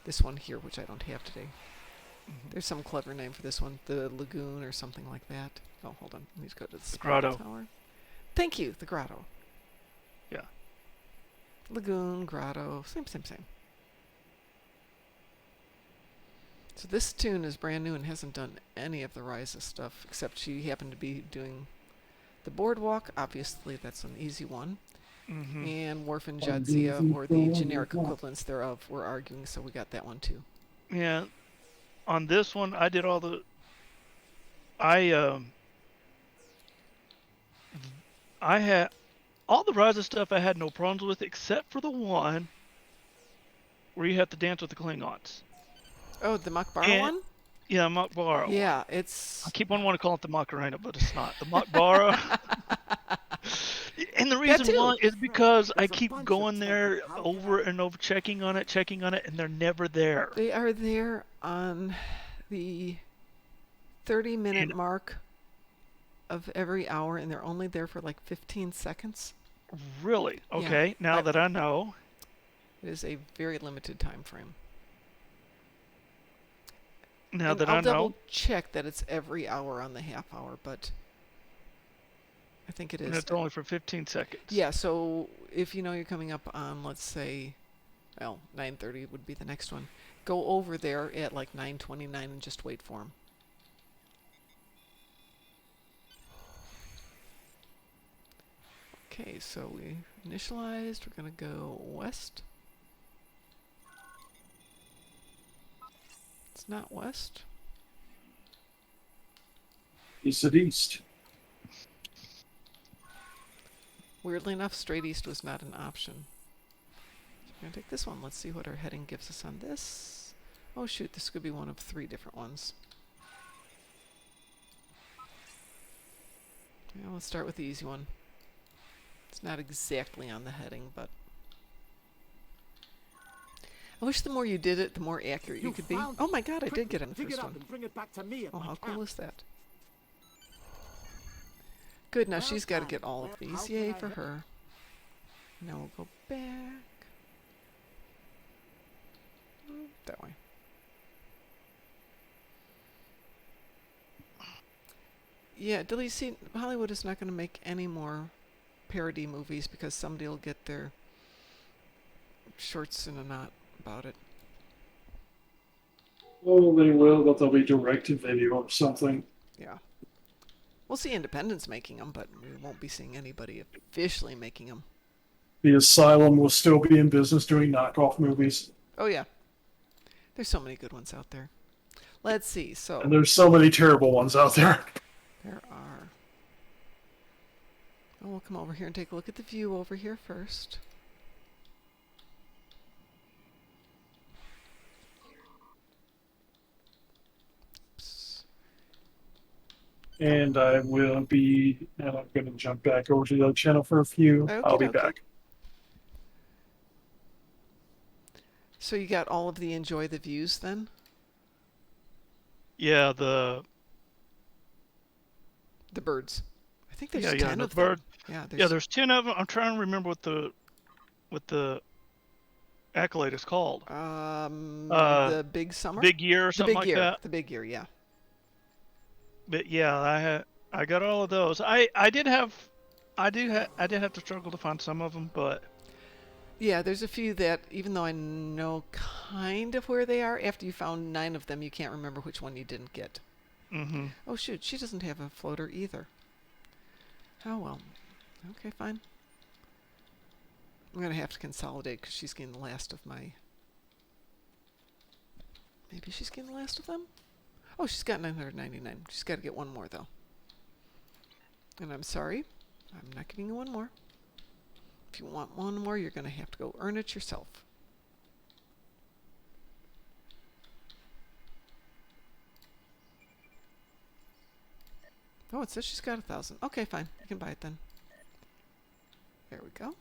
this one here, which I don't have today. There's some clever name for this one, the Lagoon or something like that. Oh, hold on. Let me just go to the spiral Grotto. tower. Thank you, the Grotto. Yeah. Lagoon, Grotto, same. So this tune is brand new and hasn't done any of the Risa stuff, except she happened to be doing the Boardwalk. Obviously, that's an easy one. Mm-hmm. And Wharf and Jadzia, or the generic equivalents thereof, were arguing, so we got that one too. Yeah. on this one, I did all the. I I had all the Risa stuff. I had no problems with, except for the one where you have to dance with the Klingons. Oh, the Makbara And one? yeah, Makbara one. Yeah, I it's. keep on wanting to call it the Macarena, but it's not. The Makbara. And the reason too. why is because I There's a keep bunch of going temple- there How can over I- and over, checking on it, and they're never there. They are there on the 30-minute And mark of every hour, and they're only there for like 15 seconds. really, okay, now that I know. It is a very limited time frame. Now And that I'll I know. double check that it's every hour on the half hour, but I think it And is. it's only for 15 seconds. Yeah, so if you know you're coming up on, let's say, well, 9:30 would be the next one. Go over there at like 9:29 and just wait for them. Okay, so we initialized. We're going to go west. It's not west. East at east. Weirdly enough, straight east was not an option. So we're going to take this one. Let's see what our heading gives us on this. Oh shoot, this could be one of 3 different ones. Yeah, let's start with the easy one. It's not exactly on the heading, but I wish the more you did it, the more accurate you could be. found Oh my god, I did get on the Dig first it up one. and bring it back to me at Oh, my how camp. cool is that? Good, now Well she's got to done. get all of Well, these. how can Yay I for help? her. Now we'll go back. That way. Yeah, delete. See, Hollywood is not going to make any more parody movies because somebody will get their shorts in a knot about it. Oh, they will, but they'll be direct to video or something. Yeah. We'll see independents making them, but we won't be seeing anybody officially making them. The Asylum will still be in business doing knockoff movies. Oh, yeah. There's so many good ones out there. Let's see. So And there's so many terrible ones out there. there are. Oh, we'll come over here and take a look at the view over here first. Oops. And I will be, and I'm going to jump back over to the other channel for a few. I'll be Okey-dokey. back. So you got all of the enjoy the views then? Yeah, the The birds. I think there's yeah, 10 the of them. bird. Yeah, Yeah, there's 10 of them. I'm trying to remember what the accolade is called. the big summer? Big year or the something big like year. that. The big year, yeah. But yeah, I got all of those. I did have I did have to struggle to find some of them, but Yeah, there's a few that, even though I know kind of where they are, after you found 9 of them, you can't remember which one you didn't get. mhm. Oh, shoot, she doesn't have a floater either. Oh, well. Okay, fine. I'm going to have to consolidate because she's getting the last of my... Maybe she's getting the last of them? Oh, she's got 999. She's got to get one more, though. And I'm sorry. I'm not giving you one more. If you want one more, you're going to have to go earn it yourself. Oh, it says she's got 1,000. Okay, fine. You can buy it then. There we go.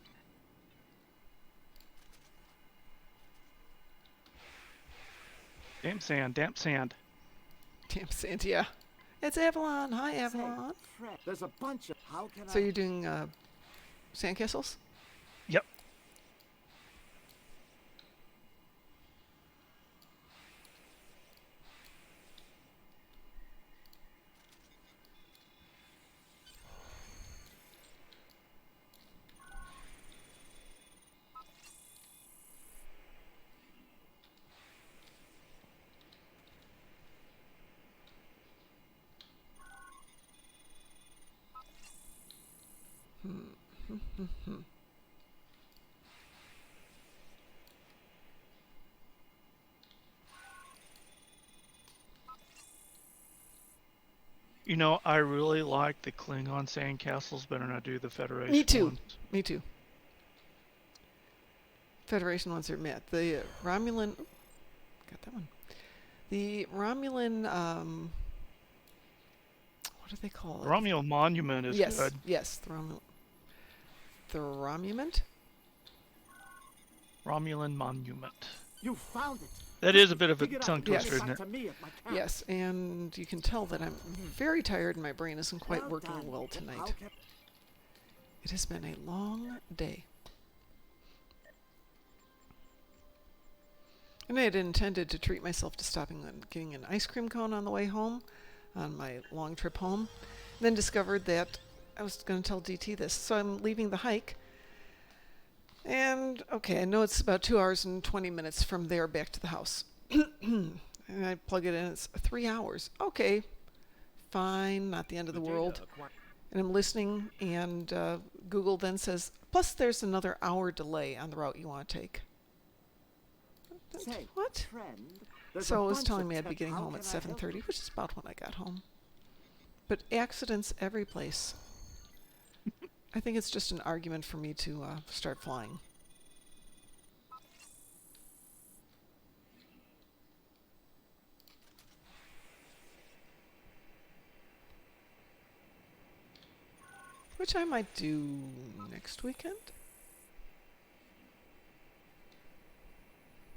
Damp sand, damp sand. Damn Sand, yeah. It's Avalon. Hi, Say, Avalon. Fred, there's a bunch of. How can So I? you're doing sandcastles? Yep. You know, I really like the Klingon sandcastles better than I do the Federation Me too. ones. Me too. Federation ones are met. The Romulan. Got that one. The Romulan. What do they call it? Romulan Monument is yes. good. Yes. The Romulant. Romulan Monument. You found it. That is a bit of a Pick it up tongue and bring twister, it isn't back it? to me at my camp. Yes, and you can tell that I'm very tired and my brain isn't quite Well working done. well How tonight. can- It has been a long day. And I had intended to treat myself to stopping and getting an ice cream cone on the way home, on my long trip home. Then discovered that I was going to tell DT this. So I'm leaving the hike. And, okay, I know it's about 2 hours and 20 minutes from there back to the house. And I plug it in, it's 3 hours. Okay, fine, not the end of the world. And I'm listening, and Google then says, plus there's another hour delay on the route you want to take. Say, What? friend, there's So a it was bunch telling of me I'd be tech- getting how home at can I help 7:30, you? which is about when I got home. But accidents every place. I think it's just an argument for me to start flying. Which I might do next weekend.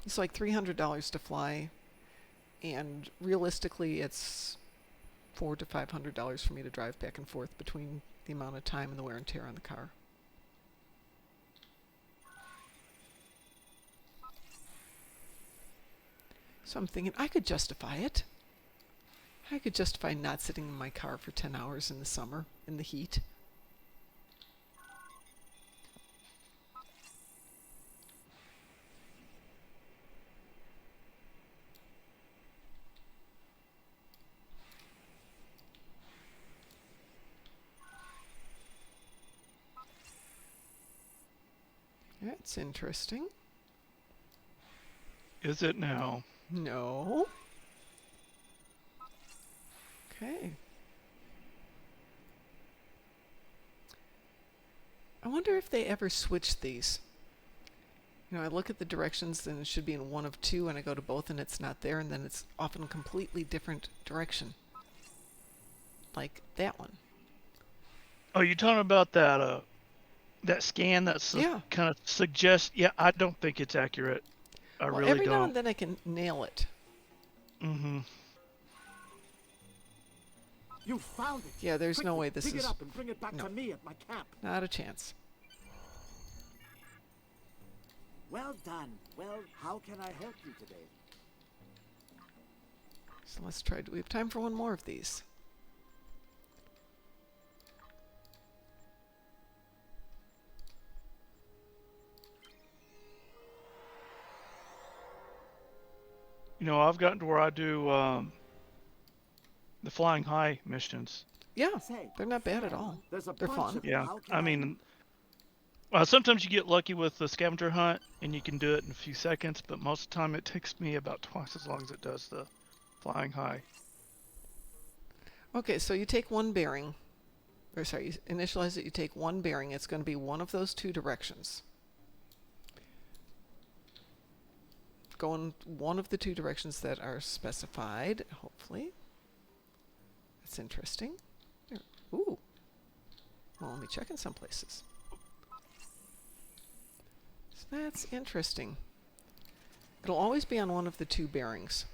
It's like $300 to fly, and realistically, it's $400 to $500 for me to drive back and forth between the amount of time and the wear and tear on the car. So I'm thinking I could justify it. I could justify not sitting in my car for 10 hours in the summer in the heat. That's interesting. Is it now? No. Okay. I wonder if they ever switch these. You know, I look at the directions and it should be in one of two, and I go to both and it's not there, and then it's off in a completely different direction. Like that one. Oh, you talking about that that scan that Yeah. kind of suggests? Yeah, I don't think it's accurate. I Well, really every now don't. and then I can nail it. Mm-hmm. You found it. Yeah, there's no Quickly, way this pick is it up and bring it back no. to me at my camp. Not a chance. Well done. Well, how can I help you today? So let's try. Do we have time for one more of these? You know, I've gotten to where I do the flying high missions. Yeah, Say, they're not bad at friend, all. There's a They're bunch fun. of Yeah, how can I mean, sometimes you get lucky with the scavenger hunt and you can do it in a few seconds, but most of the time it takes me about twice as long as it does the flying high. Okay, so you take one bearing. Or sorry, you initialize it, you take one bearing. It's going to be one of those two directions. Go in one of the two directions that are specified, hopefully. That's interesting. There. Ooh. Well, let me check in some places. So that's interesting. It'll always be on one of the two bearings.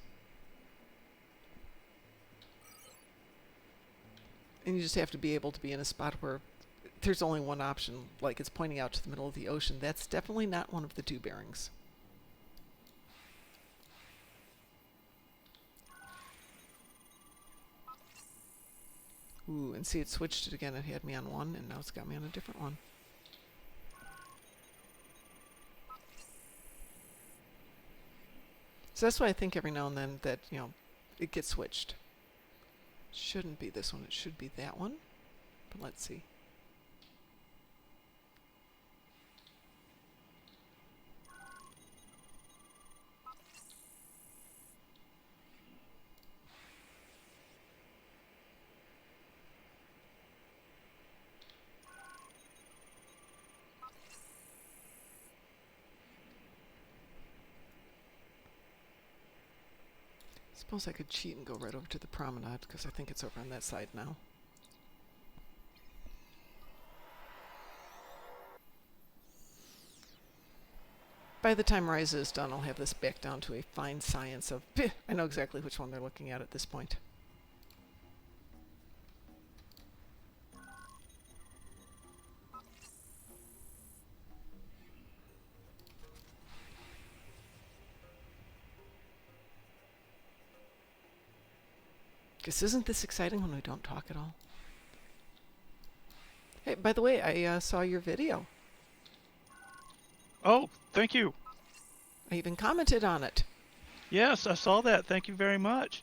And you just have to be able to be in a spot where there's only one option, like it's pointing out to the middle of the ocean. That's definitely not one of the two bearings. Ooh, and see, it switched it again. It had me on one, and now it's got me on a different one. So that's why I think every now and then that, you know, it gets switched. Shouldn't be this one. It should be that one. But let's see. Suppose I could cheat and go right over to the promenade, because I think it's over on that side now. By the time Risa is done, I'll have this back down to a fine science of... I know exactly which one they're looking at this point. Because isn't this exciting when we don't talk at all? Hey, by the way, I saw your video. Oh, thank you. I even commented on it. Yes, I saw that. Thank you very much.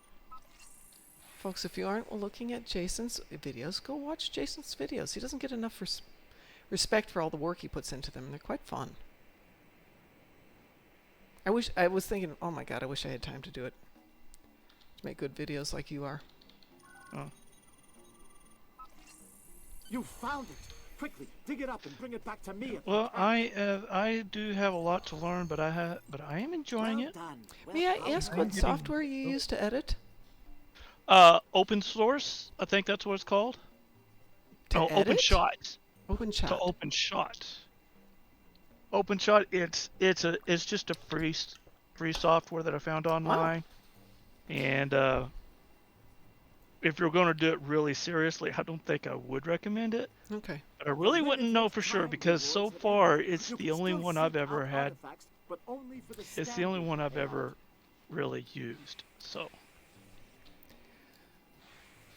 Folks, if you aren't looking at Jason's videos, go watch Jason's videos. He doesn't get enough respect for all the work he puts into them. They're quite fun. I was thinking, oh my god, I wish I had time to do it. To make good videos like you are. Oh. You found it. Quickly, dig it up and bring it back to me. Well, I do have a lot to learn, but I am enjoying it. Done. May I ask what software you use to edit? Open source, I think that's what it's called. To Open edit? Shot. Open Shot. To Open Shot. Open Shot. It's just a free software that I found online, and if you're going to do it really seriously, I don't think I would recommend it. Okay. But I really wouldn't know for sure because so far it's the only one I've ever had. It's the only one I've ever really used. So.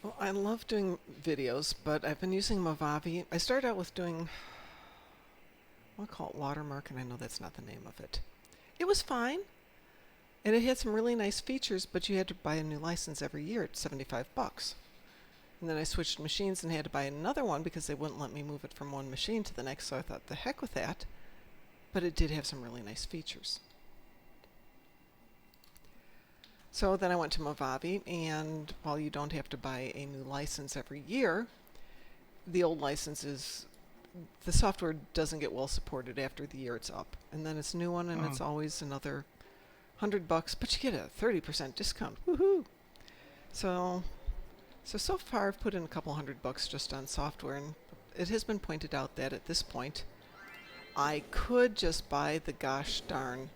Well, I love doing videos, but I've been using Movavi. I started out with doing, I'll call it Watermark, and I know that's not the name of it. It was fine, and it had some really nice features, but you had to buy a new license every year at $75. And then I switched machines and had to buy another one because they wouldn't let me move it from one machine to the next, so I thought, the heck with that. But it did have some really nice features. So then I went to Movavi, and while you don't have to buy a new license every year, the old license is, the software doesn't get well supported after the year it's up. And then it's a new one, and it's always another $100, but you get a 30% discount. Woohoo! So far I've put in a couple $100 just on software, and it has been pointed out that at this point I could just buy the gosh darn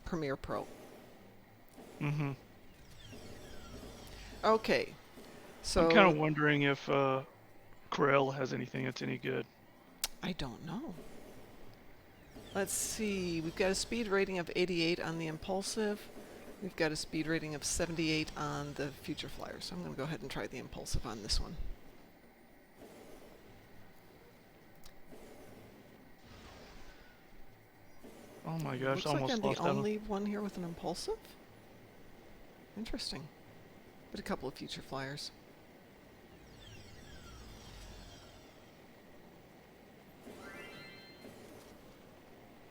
Premiere Pro. Mm-hmm. Okay, so I'm kind of wondering if Corel has anything that's any good. I don't know. Let's see. We've got a speed rating of 88 on the Impulsive. We've got a speed rating of 78 on the Future Flyer. So I'm going to go ahead and try the Impulsive on this one. Oh my gosh, Looks like almost I'm the lost that only one here with an Impulsive. Interesting. But a couple of Future Flyers.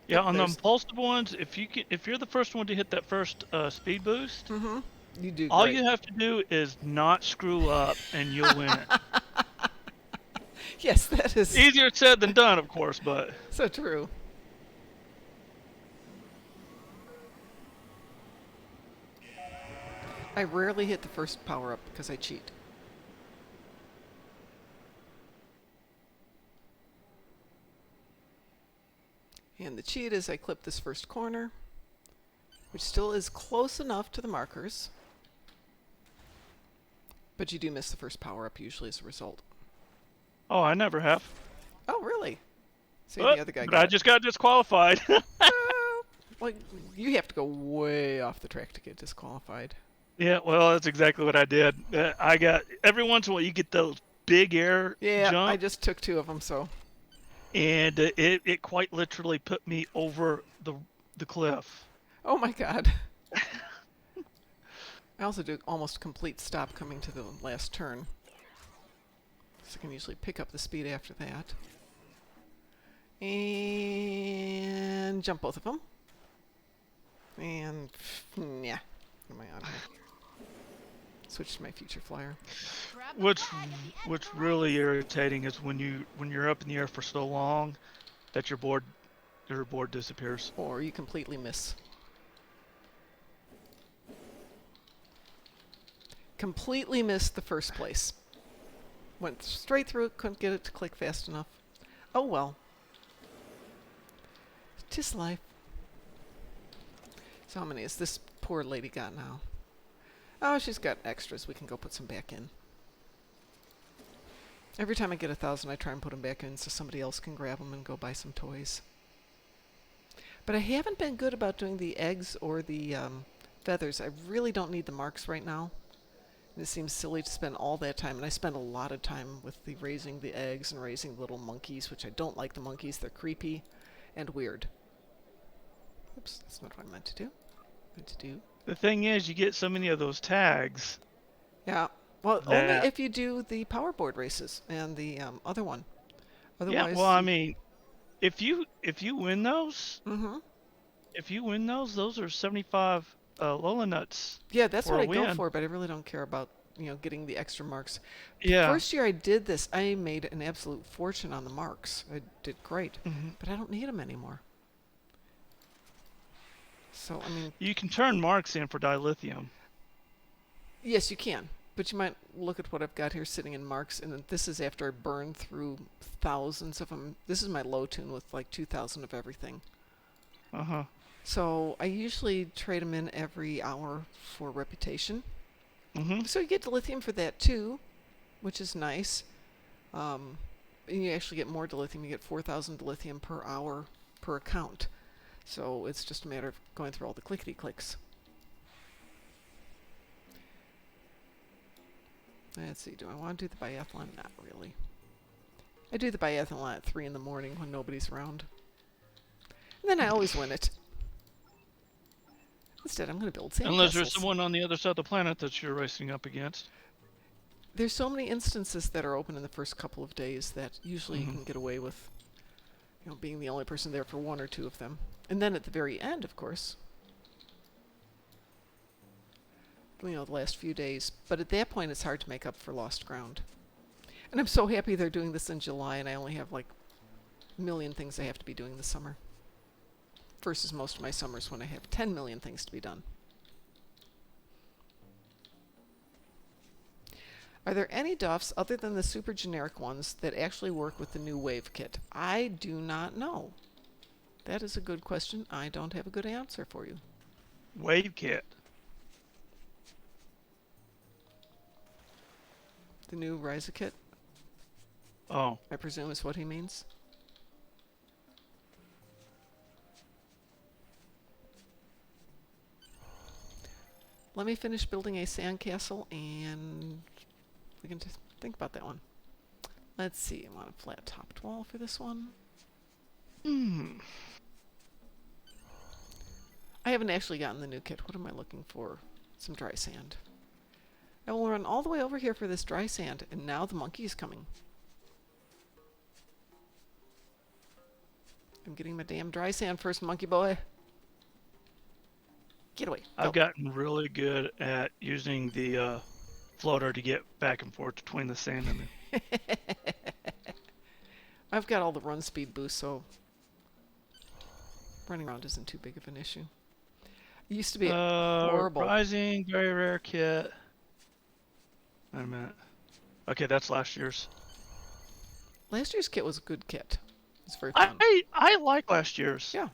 Yeah, on the There's- impulsive ones, if you're the first one to hit that first speed boost, Mm-hmm. You do all great. you have to do is not screw up, and you'll win it. Yes, that is Easier said than done, of course, but so true. I rarely hit the first power-up because I cheat. And the cheat is I clip this first corner, which still is close enough to the markers. But you do miss the first power-up usually as a result. oh, I never have. Oh, really? See, But the other guy but got I it. just got disqualified. Well, you have to go way off the track to get disqualified. Yeah, well, that's exactly what I did. I got every once in a while you get those big air Yeah, jump, I just took 2 of them, so... and it quite literally put me over the cliff. Oh my god. I also do almost complete stop coming to the last turn. So I can usually pick up the speed after that. And jump both of them. And yeah. What am I on here? Switch to my Future Flyer. What's really irritating is when you're up in the air for so long that your board disappears. Or you completely miss. Completely missed the first place. Went straight through it, couldn't get it to click fast enough. Oh well. 'Tis life. So how many has this poor lady got now? Oh, she's got extras. We can go put some back in. Every time I get 1,000, I try and put them back in so somebody else can grab them and go buy some toys. But I haven't been good about doing the eggs or the feathers. I really don't need the marks right now. And it seems silly to spend all that time, and I spend a lot of time with the raising the eggs and raising the little monkeys, which I don't like the monkeys. They're creepy and weird. Oops, that's not what I meant to do. I meant to do. The thing is, you get so many of those tags. Yeah. Well, only That- if you do the power board races and the other one. Yeah, Otherwise, well, I mean, if you win those, mm-hmm. those are 75 Lola nuts. Yeah, that's for what a I go win. for, but I really don't care about, getting the extra marks. Yeah. First year I did this, I made an absolute fortune on the marks. I did great, Mhm. but I don't need them anymore. So, I mean, You can turn marks in for dilithium. yes, you can, but you might look at what I've got here sitting in marks, and this is after I burned through thousands of them. This is my low tune with like 2,000 of everything. Uh-huh. So I usually trade them in every hour for reputation. Mm-hmm. So you get dilithium for that too, which is nice. And you actually get more dilithium. You get 4,000 dilithium per hour per account. So it's just a matter of going through all the clickety-clicks. Let's see, do I want to do the biathlon? Not really. I do the biathlon at 3 in the morning when nobody's around. And then I always win it. Instead, I'm going to build sandcastles. Unless there's someone on the other side of the planet that you're racing up against. There's so many instances that are open in the first couple of days that usually you can get away with, being the only person there for 1 or 2 of them. And then at the very end, of course, the last few days. But at that point, it's hard to make up for lost ground. And I'm so happy they're doing this in July, and I only have like a million things I have to be doing this summer. Versus most of my summers when I have 10 million things to be done. Are there any Duffs other than the super generic ones that actually work with the new Wave kit? I do not know. That is a good question. I don't have a good answer for you. Wave kit. The new Risa kit, Oh. I presume is what he means. Let me finish building a sandcastle and we can just think about that one. Let's see, I want a flat topped wall for this one. I haven't actually gotten the new kit. What am I looking for? Some dry sand. I will run all the way over here for this dry sand, and now the monkey is coming. I'm getting my damn dry sand first, monkey boy. Get away. I've Go. gotten really good at using the floater to get back and forth between the sand and the... I've got all the run speed boosts, so running around isn't too big of an issue. It used to be horrible. Rising, very rare kit. Wait a minute. Okay, that's last year's. Last year's kit was a good kit. It's very fun. I like last year's. Yeah.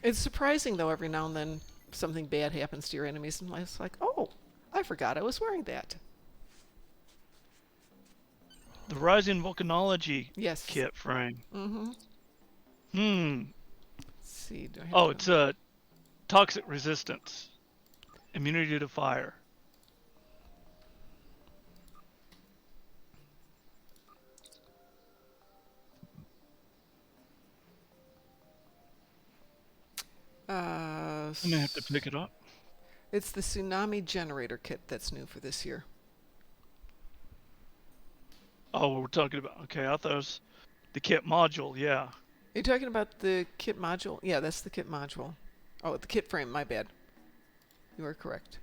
It's surprising, though, every now and then something bad happens to your enemies, and it's like, oh, I forgot I was wearing that. The Rising Volcanology Yes. kit frame. Mm-hmm. Let's See, do I have Oh, to- it's a toxic resistance. Immunity to fire. I'm gonna have to pick it up. It's the tsunami generator kit that's new for this year. Oh, we're talking about. Okay, I thought it was the kit module. Yeah. Are you talking about the kit module? Yeah, that's the kit module. Oh, the kit frame, my bad. You are correct.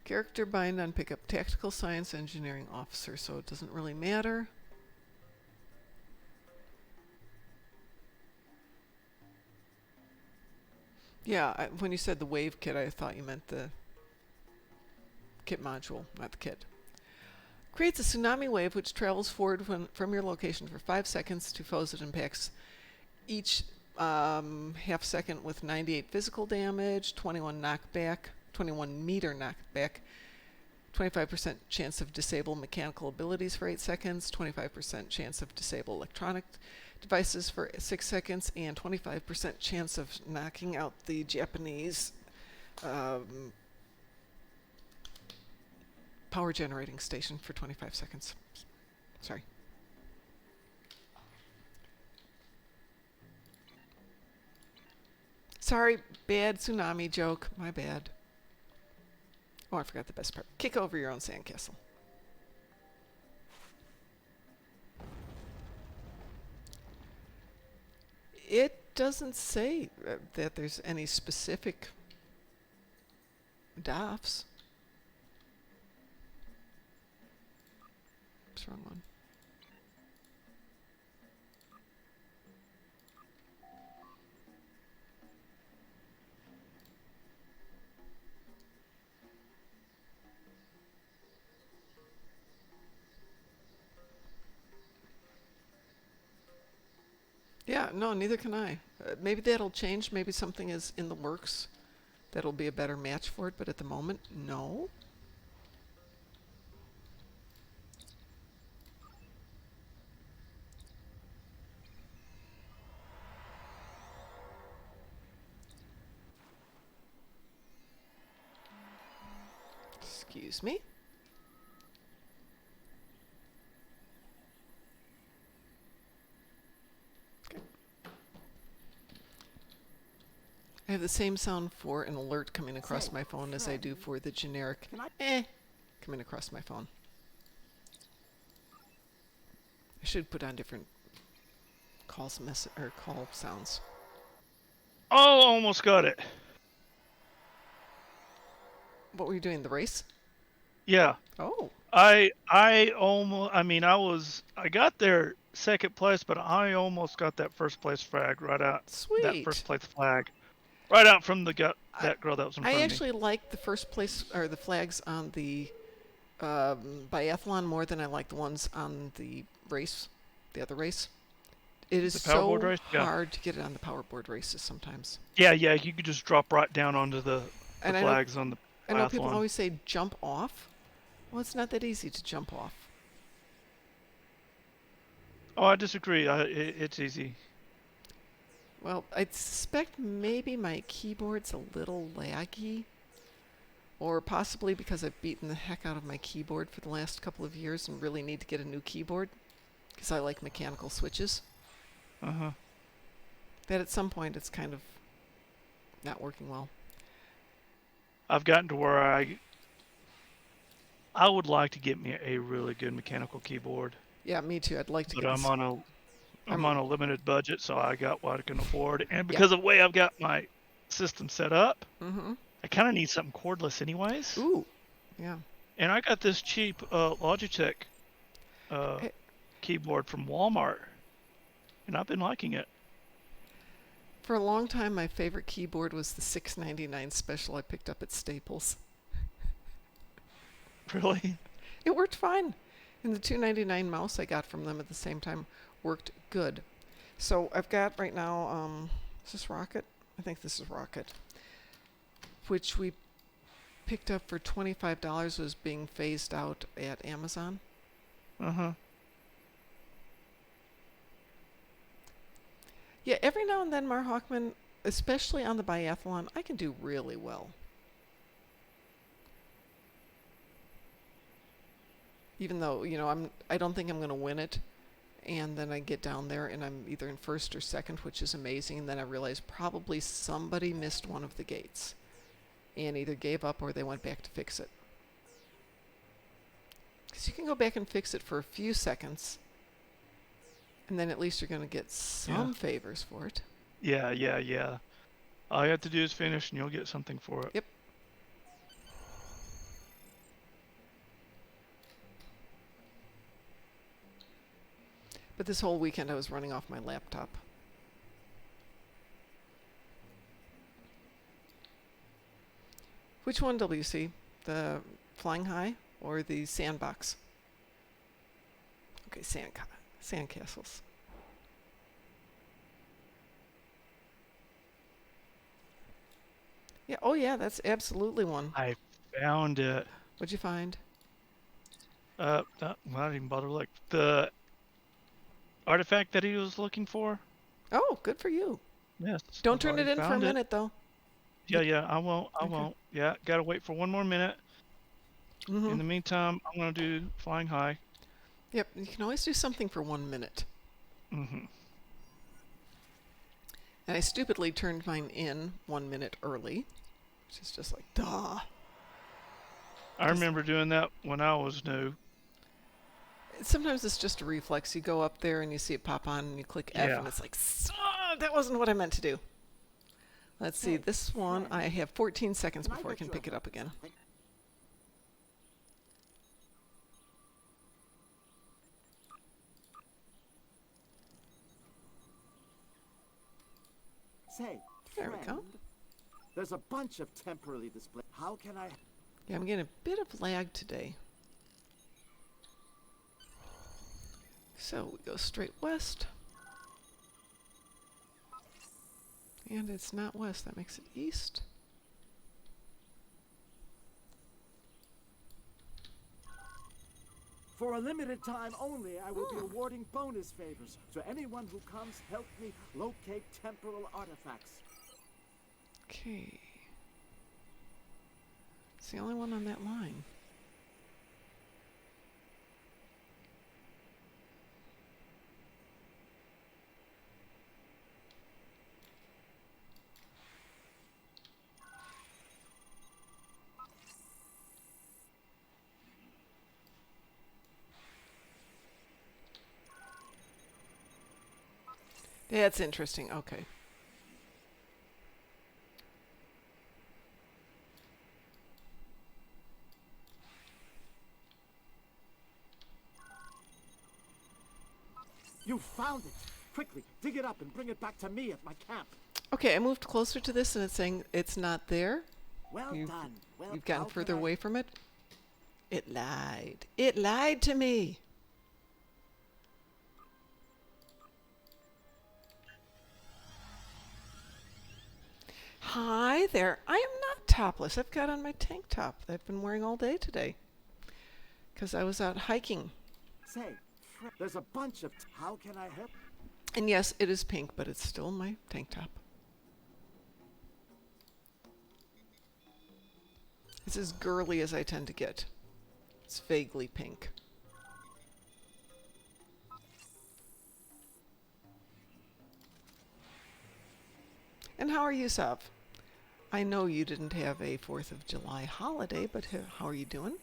Character bind on pickup. Tactical science engineering officer, so it doesn't really matter. Yeah, when you said the wave kit, I thought you meant the kit module, not the kit. Creates a tsunami wave which travels forward from your location for 5 seconds to foes it impacts. Each half second with 98 physical damage, 21 meter knockback, 25% chance of disable mechanical abilities for 8 seconds, 25% chance of disable electronic devices for 6 seconds, and 25% chance of knocking out the Japanese power generating station for 25 seconds. Sorry. Sorry, bad tsunami joke. My bad. Oh, I forgot the best part. Kick over your own sandcastle. It doesn't say that there's any specific DOFs. What's wrong one? Yeah, no, neither can I. Maybe that'll change. Maybe something is in the works that'll be a better match for it, but at the moment, no. Excuse me. I have the same sound for an alert coming across my phone as I do for the generic coming across my phone. I should put on different call sounds. Oh, almost got it. What were you doing? The race? Yeah. Oh. I got there second place, but I almost got that first place flag right out. Sweet. That first place flag. Right out from that girl that was in front of me. I actually like the first place or the flags on the biathlon more than I like the ones on the race, the other race. It is so hard to get it on the powerboard races sometimes. Yeah, you could just drop right down onto the flags on the biathlon. I know people always say jump off. Well, it's not that easy to jump off. Oh, I disagree. It's easy. Well, I suspect maybe my keyboard's a little laggy. Or possibly because I've beaten the heck out of my keyboard for the last couple of years and really need to get a new keyboard. Because I like mechanical switches. Uh-huh. That at some point it's kind of not working well. I've gotten to where I would like to get me a really good mechanical keyboard. Yeah, me too. I'd like to. But I'm on a limited budget, so I got what I can afford. And because of the way I've got my system set up, I kind of need something cordless anyways. Ooh, yeah. And I got this cheap Logitech keyboard from Walmart, and I've been liking it. For a long time, my favorite keyboard was the $6.99 special I picked up at Staples. Really? It worked fine. And the $2.99 mouse I got from them at the same time worked good. So I've got right now, is this Rocket? I think this is Rocket. Which we picked up for $25, was being phased out at Amazon. Uh-huh. Yeah, every now and then, Mar Hawkman, especially on the biathlon, I can do really well. Even though, I don't think I'm going to win it. And then I get down there and I'm either in first or second, which is amazing. And then I realize probably somebody missed one of the gates and either gave up or they went back to fix it. Because you can go back and fix it for a few seconds. And then at least you're going to get some favors for it. Yeah. All you have to do is finish and you'll get something for it. Yep. But this whole weekend I was running off my laptop. Which one, WC? The flying high or the sandbox? Okay, sandcastles. Yeah, oh yeah, that's absolutely one. I found it. What'd you find? Well, I didn't even bother like the artifact that he was looking for. Oh, good for you. Yes. Don't I've turn it already in for a found it. minute, though. Yeah, yeah, I won't. I Okay. won't. Yeah, gotta wait for one more minute. Mm-hmm. In the meantime, I'm gonna do flying high. Yep, you can always do something for 1 minute. Mm-hmm. And I stupidly turned mine in 1 minute early, which is just like, duh. I remember doing that when I was new. Sometimes it's just a reflex. You go up there and you see it pop on and you click F Yeah. and it's like, that wasn't what I meant to do. Let's see, this one, I have 14 seconds before I can pick it up again. Say, There we go. friend, there's a bunch of temporarily displayed. How can I? Yeah, I'm getting a bit of lag today. So we go straight west. And it's not west, that makes it east. For a limited time only, I will be awarding bonus favors to anyone who comes help me locate temporal artifacts. Okay. It's the only one on that line. That's interesting. Okay. You found it! Quickly, dig it up and bring it back to me at my camp. Okay, I moved closer to this and it's saying it's not there. Well You've- done. Well, You've gotten how further can I- away from it. It lied. It lied to me. Hi there. I am not topless. I've got on my tank top that I've been wearing all day today. Because I was out hiking. Say, there's a bunch of. How can I help? And yes, it is pink, but it's still my tank top. It's as girly as I tend to get. It's vaguely pink. And how are you, Sav? I know you didn't have a 4th of July holiday, but how are you doing?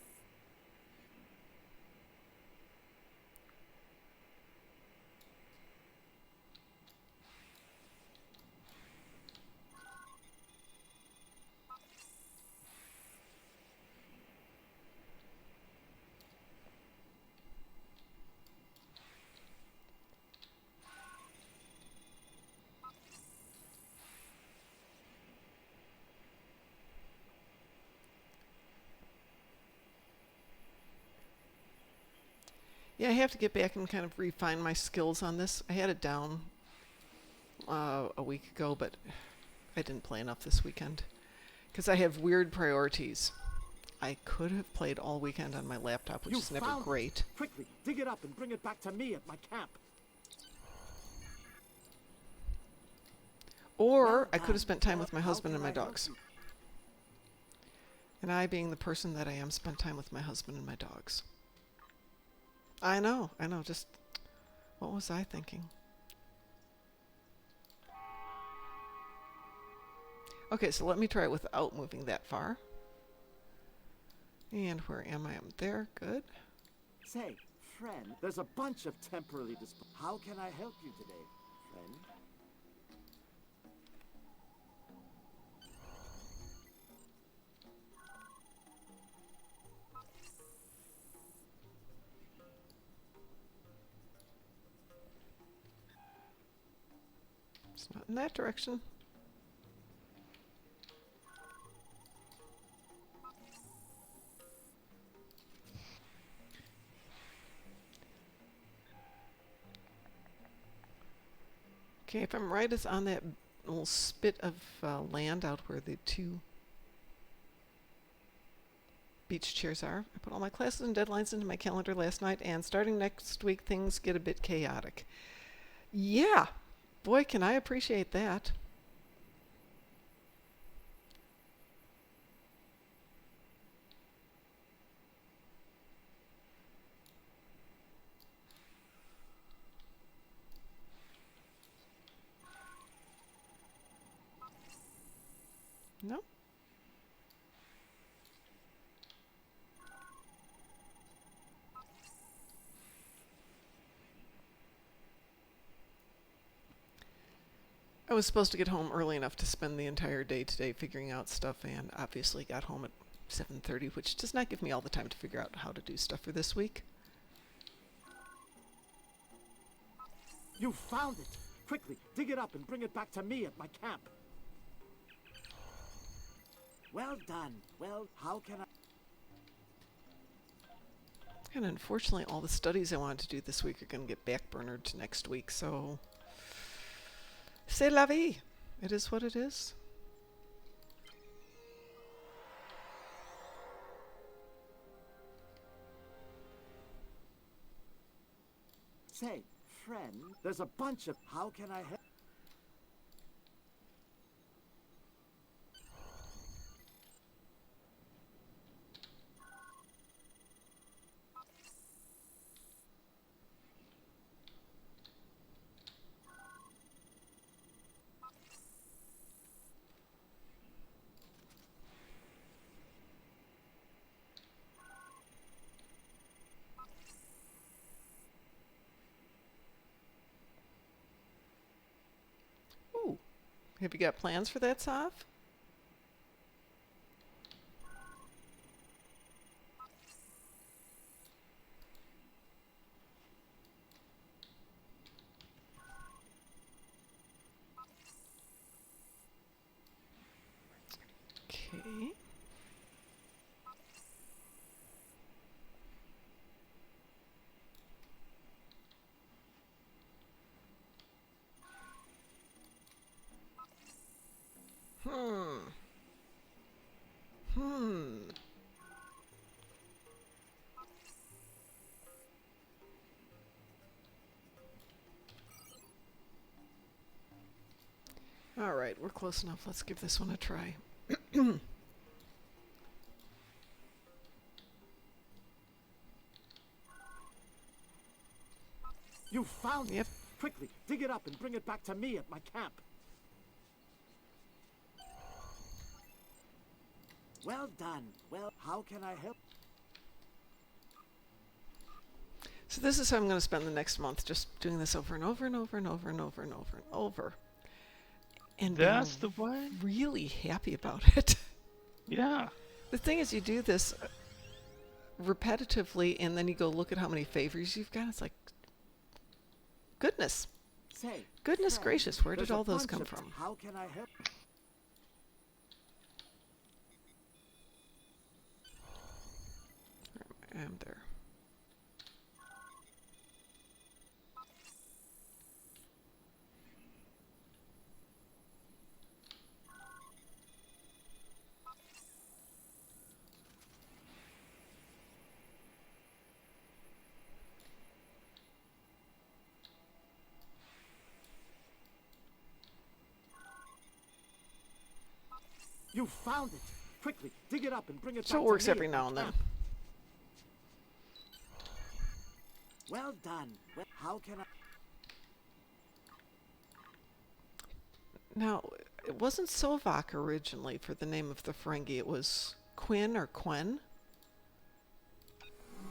Yeah, I have to get back and kind of refine my skills on this. I had it down a week ago, but I didn't play enough this weekend because I have weird priorities. I could have played all weekend on my laptop, which You is never found it. great. Quickly, dig it up and bring it back to me at my camp. Or Well I could done. have spent time Well, with my how husband can and my I help dogs. you? And I, being the person that I am, spent time with my husband and my dogs. I know, just what was I thinking? Okay, so let me try it without moving that far. And where am I? I'm there, good. Say, friend, there's a bunch of temporarily displayed. How can I help you today, friend? It's not in that direction. Okay, if I'm right, it's on that little spit of land out where the 2 beach chairs are. I put all my classes and deadlines into my calendar last night, and starting next week, things get a bit chaotic. Yeah, boy, can I appreciate that. No? I was supposed to get home early enough to spend the entire day today figuring out stuff, and obviously got home at 7:30, which does not give me all the time to figure out how to do stuff for this week. You found it! Quickly, dig it up and bring it back to me at my camp. Well done. Well, how can I... And unfortunately, all the studies I wanted to do this week are going to get backburnered to next week, so... C'est la vie. It is what it is. Say, friend, there's a bunch of... How can I help? Ooh. Have you got plans for that, Sav? Okay. All right, we're close enough. Let's give this one a try. You found Yep. it! Quickly, dig it up and bring it back to me at my camp. Well done. Well, how can I help? So this is how I'm going to spend the next month, just doing this over and over and over and over and over and over and over. And That's being the way. really happy about it. Yeah. The thing is, you do this repetitively, and then you go look at how many favors you've got. It's like, goodness. Say, Goodness friend, gracious, where there's did a all those bunch come of- from? How can I help? I'm there. You found it! Quickly, dig it up and bring it So back it works to me every at now my and then. camp. Well done. Well, how can I... Now, it wasn't Sovak originally for the name of the Ferengi. It was Quinn or Quen.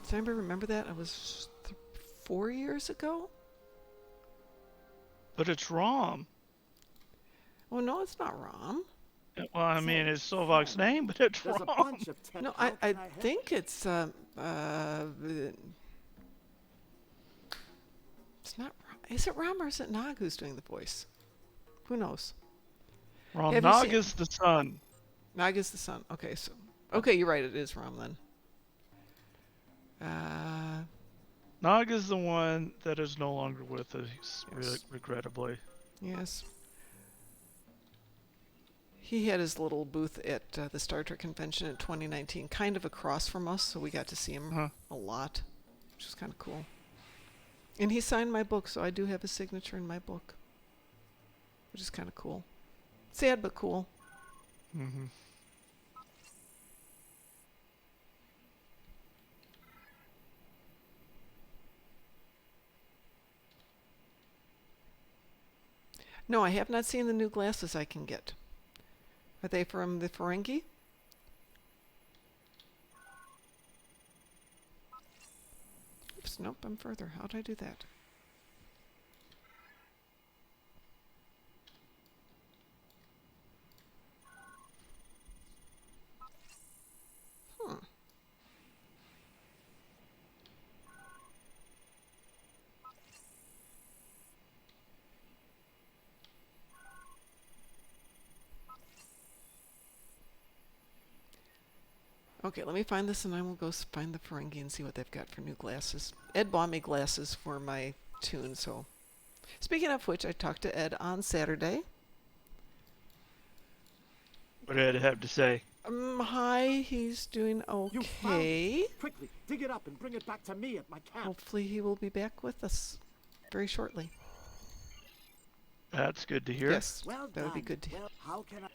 Does anybody remember that? It was 4 years ago? But it's Rom. Oh, no, it's not Rom. Well, I mean, it's Sovak's name, but it's There's a Rom. bunch of... No, How I can help? think it's, it's not Rom. Is it Rom or is it Nog who's doing the voice? Who knows? Rom Have you Nog seen- is the son. Nog is the son. Okay, so... Okay, you're right. It is Rom then. Nog is the one that is no longer with us, Yes. regrettably. Yes. He had his little booth at the Star Trek convention in 2019, kind of across from us, so we got to see him a lot, which was kind of cool. And he signed my book, so I do have his signature in my book, which is kind of cool. Sad, but cool. Mm-hmm. No, I have not seen the new glasses I can get. Are they from the Ferengi? Oops, nope, I'm further. How did I do that? Hmm. Okay, let me find this and I will go find the Ferengi and see what they've got for new glasses. Ed bought me glasses for my tune, so. Speaking of which, I talked to Ed on Saturday. What did Ed have to say? Hi, he's doing You found okay. it. Quickly, dig it up and bring it back to me at my camp. Hopefully he will be back with us very shortly. That's good to hear. Yes, Well that would be done. good to hear. Well, how can I?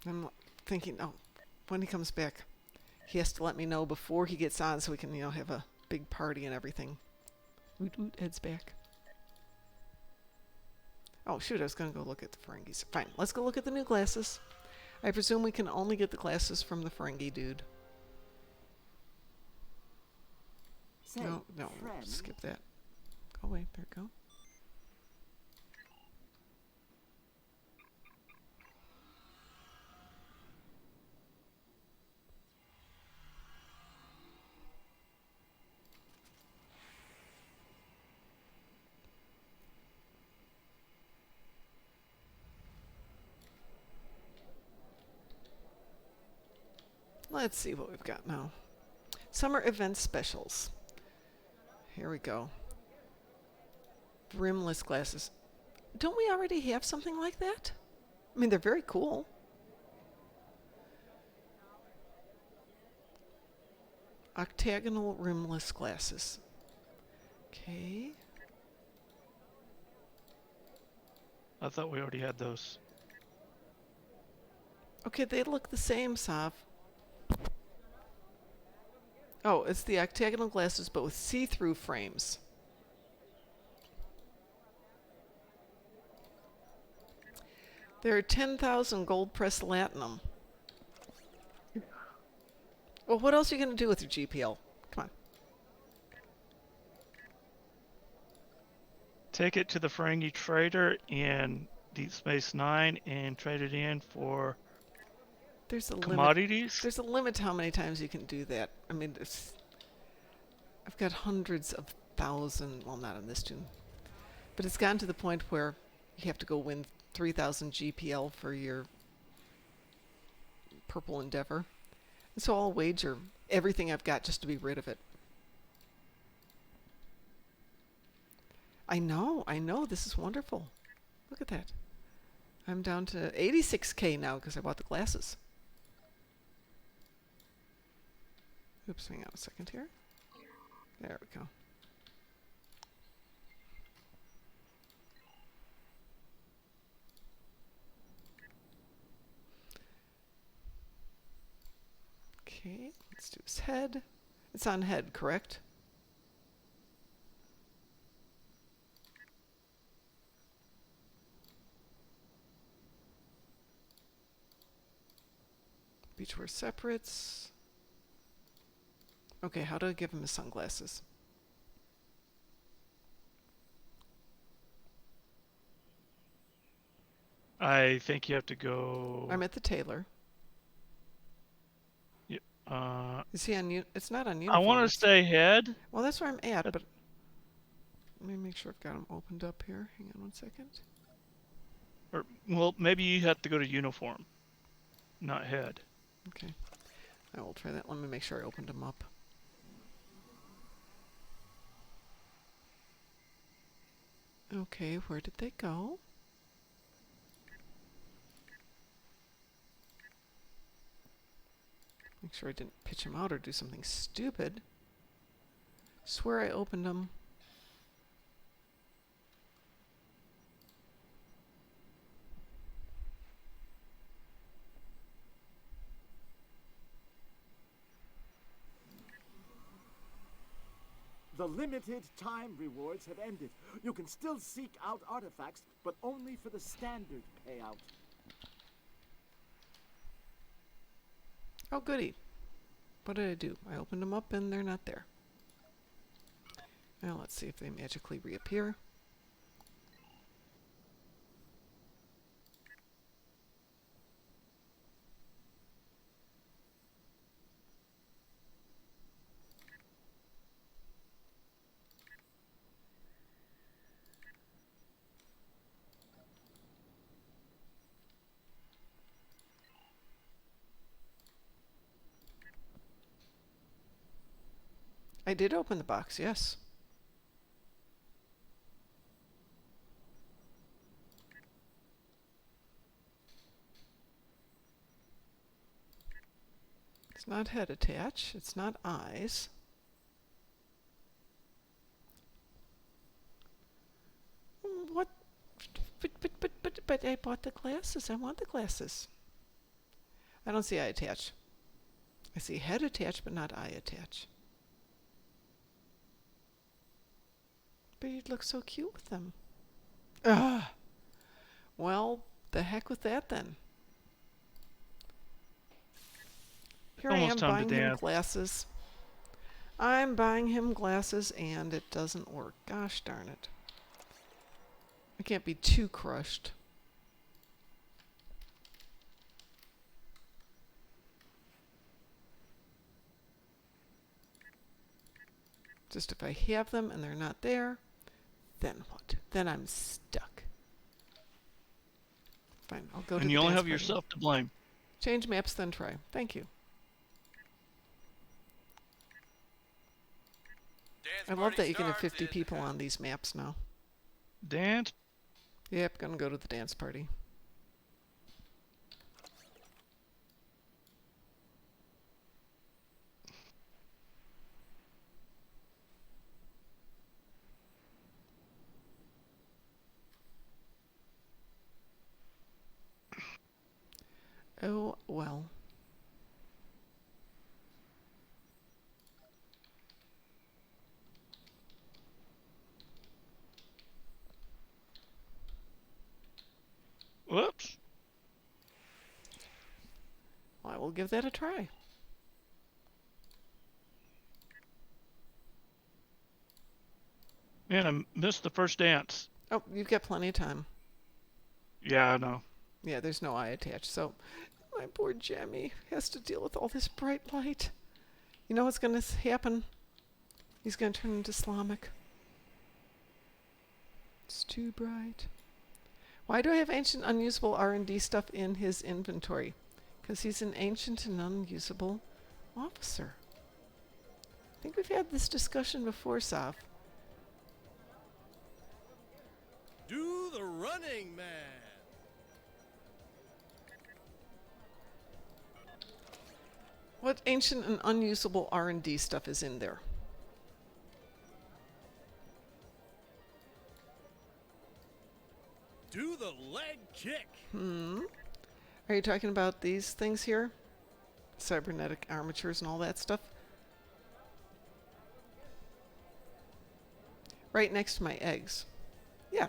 I'm thinking, oh, when he comes back, he has to let me know before he gets on so we can, have a big party and everything. Oot oot, Ed's back. Oh, shoot, I was going to go look at the Ferengis. Fine, let's go look at the new glasses. I presume we can only get the glasses from the Ferengi dude. Say, No, friend, skip that. Go away, there we go. Let's see what we've got now. Summer event specials. Here we go. Rimless glasses. Don't we already have something like that? I mean, they're very cool. Octagonal rimless glasses. Okay. I thought we already had those. Okay, they look the same, Sav. Oh, it's the octagonal glasses, but with see-through frames. They're 10,000 gold pressed latinum. Well, what else are you going to do with your GPL? Come on. Take it to the Ferengi trader in Deep Space Nine and trade it in for There's a limit. commodities. There's a limit to how many times you can do that. I mean, I've got hundreds of thousands. Well, not on this tune, but it's gotten to the point where you have to go win 3,000 GPL for your Purple Endeavor. And so I'll wager everything I've got just to be rid of it. I know. This is wonderful. Look at that. I'm down to 86k now because I bought the glasses. Oops, hang on a second here. There we go. Okay, let's do his head. It's on head, correct? Beachwear separates. Okay, how do I give him his sunglasses? I think you have to go. I'm at the tailor. Is he on? It's not on I uniform. want to stay head. Well, that's where I'm at, but let me make sure I've got them opened up here. Hang on one second. Or well, maybe you have to go to uniform, not head. Okay, I will try that. Let me make sure I opened them up. Okay, where did they go? Make sure I didn't pitch them out or do something stupid. Swear I opened them. The limited time rewards have ended. You can still seek out artifacts, but only for the standard payout. Oh, goody. What did I do? I opened them up and they're not there. Now let's see if they magically reappear. I did open the box, yes. It's not head attach. It's not eyes. What? But I bought the glasses. I want the glasses. I don't see eye attach. I see head attach, but not eye attach. But you'd look so cute with them. Ugh. Well, the heck with that then. Here I am Almost time to buying him dance. glasses. I'm buying him glasses and it doesn't work. Gosh darn it. I can't be too crushed. Just if I have them and they're not there, then what? Then I'm stuck. Fine, I'll go to And the you only dance have party. yourself to blame. Change maps, then try. Thank you. Dance I love party that you can have starts 50 in- people on these maps now. Dance. Yep, gonna go to the dance party. Oh, well. Whoops. Well, I will give that a try. Man, I missed the first dance. Oh, you've got plenty of time. Yeah, I know. Yeah, there's no eye attached, so my poor Jammy has to deal with all this bright light. You know what's going to happen? He's going to turn into Islamic. It's too bright. Why do I have ancient unusable R&D stuff in his inventory? Because he's an ancient and unusable officer. I think we've had this discussion before, Saf. Do the running man. What ancient and unusable R&D stuff is in there? Do the leg kick. Are you talking about these things here? Cybernetic armatures and all that stuff? Right next to my eggs. Yeah.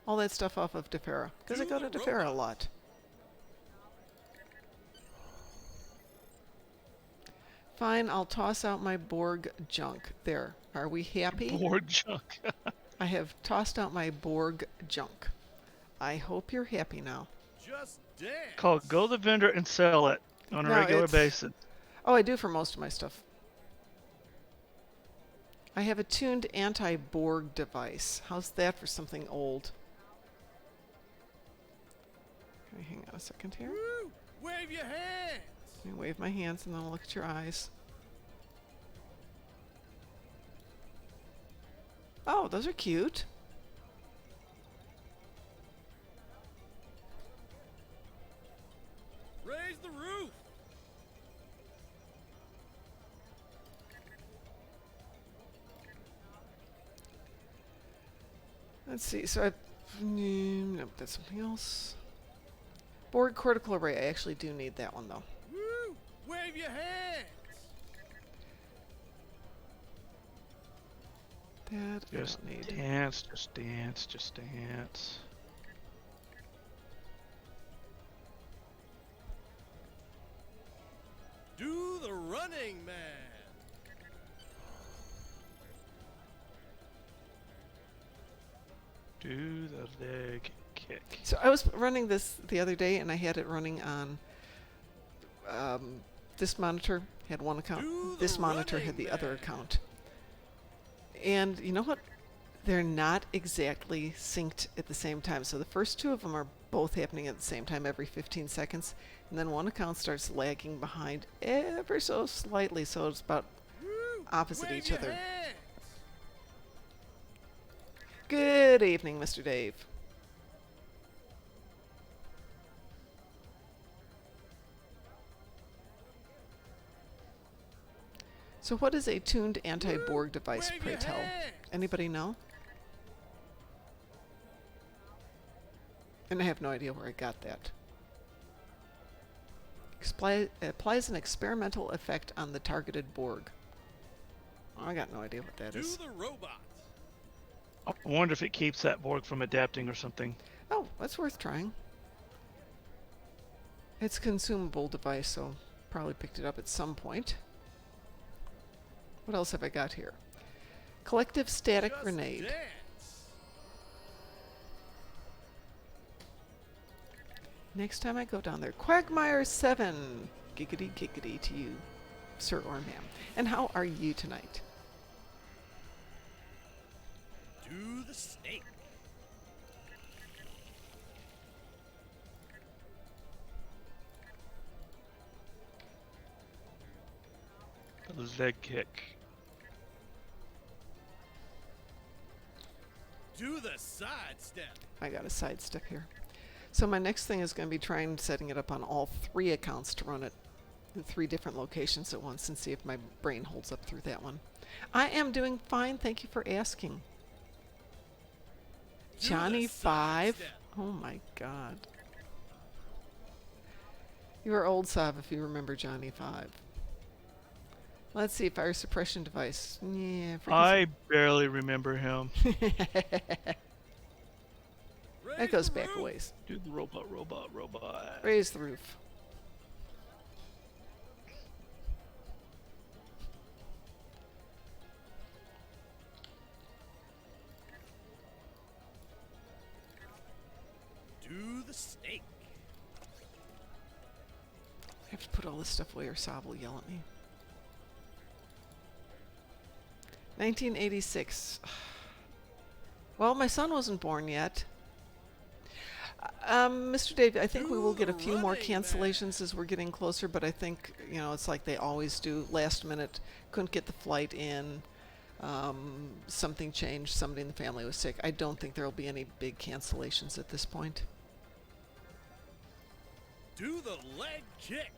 All that stuff off of Defera. Because I go to Defera a lot. Fine, I'll toss out my Borg junk. There. Are we happy? Board junk. I have tossed out my Borg junk. I hope you're happy now. Just dance. Called Go the Vendor and sell it on a No, regular it's- basis. Oh, I do for most of my stuff. I have a tuned anti-Borg device. How's that for something old? Okay, hang on a second here. Woo! Wave your hands. Let me wave my hands and then I'll look at your eyes. Oh, those are cute. Let's see. So I. Nope, that's something else. Borg cortical array. I actually do need that one though. Woo! Wave your hands. That I Just don't need. dance, just dance, just dance. Do the running man. Do the leg kick. So I was running this the other day, and I had it running on this monitor had one account. Do the This monitor had running the other man. account. And you know what? They're not exactly synced at the same time. So the first two of them are both happening at the same time every 15 seconds. And then one account starts lagging behind ever so slightly. So it's about Woo! opposite Wave each your other. hands. Good evening, Mr. Dave. So what is a tuned anti-Borg device, Wave pray your tell? hands. Anybody know? And I have no idea where I got that. Applies an experimental effect on the targeted Borg. I got no idea what that Do is. the robot. I wonder if it keeps that Borg from adapting or something. Oh, that's worth trying. It's a consumable device, so probably picked it up at some point. What else have I got here? Collective static Just grenade. dance. Next time I go down there. Quagmire 7. Giggity giggity to you, Sir or ma'am. And how are you tonight? Do the snake. The leg kick. Do the sidestep. I got a sidestep here. So my next thing is going to be trying setting it up on all 3 accounts to run it in 3 different locations at once and see if my brain holds up through that one. I am doing fine. Thank you for asking. Do Johnny the 5. sidestep. Oh my god. You are old, Sav, if you remember Johnny 5. Let's see, fire suppression device. Yeah, I barely remember him. Raise that goes the back a roof. ways. Do the robot, robot, robot. Raise the roof. Do the snake. I have to put all this stuff away or Sav will yell at me. 1986. Well, my son wasn't born yet. Mr. Dave, I think we will get a few more Running Man. cancellations as we're getting closer, but I think, you know, it's like they always do. Last minute, couldn't get the flight in. Something changed. Somebody in the family was sick. I don't think there will be any big cancellations at this point. Do the leg kick.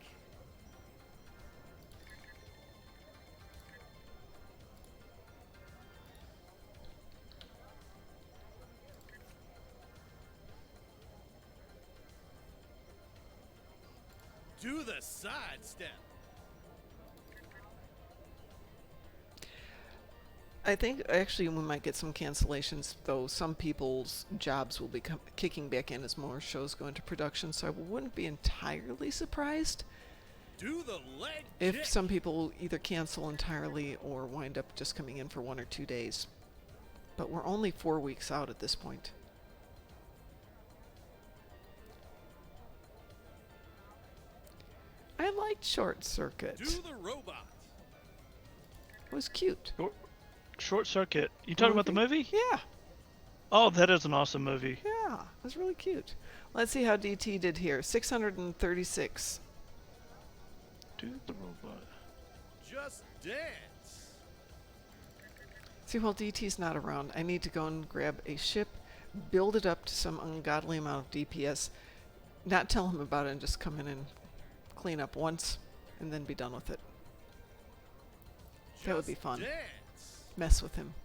Do the sidestep. I think actually we might get some cancellations, though some people's jobs will be kicking back in as more shows go into production, so I wouldn't be entirely surprised Do the leg if kick. some people either cancel entirely or wind up just coming in for 1 or 2 days. But we're only 4 weeks out at this point. I liked Short Circuit. Do the robot. It was cute. Short Circuit. You talking about the movie? Yeah, Oh, that is an awesome movie. yeah, it was really cute. Let's see how DT did here. 636. Do the robot. Just dance. See, while DT's not around, I need to go and grab a ship, build it up to some ungodly amount of DPS, not tell him about it, and just come in and clean up once, and then be done with it. That would be Just fun. Dance. Mess with him.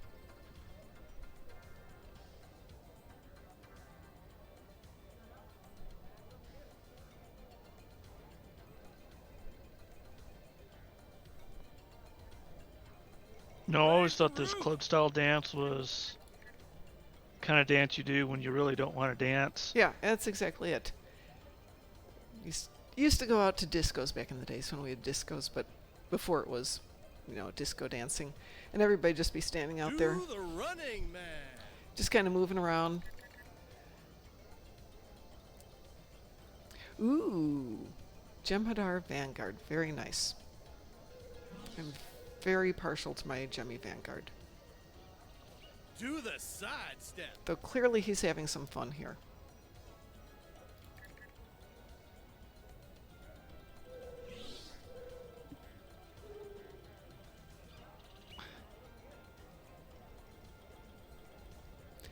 No, I always thought this club style dance was kind of dance you do when you really don't want to dance. Yeah, that's exactly it. Used to go out to discos back in the days when we had discos, but before it was, disco dancing, and everybody just be standing out there, Do the running man. just kind of moving around. Ooh, Jem'Hadar Vanguard, very nice. I'm very partial to my Jemmy Vanguard, Do the sidestep. though clearly he's having some fun here.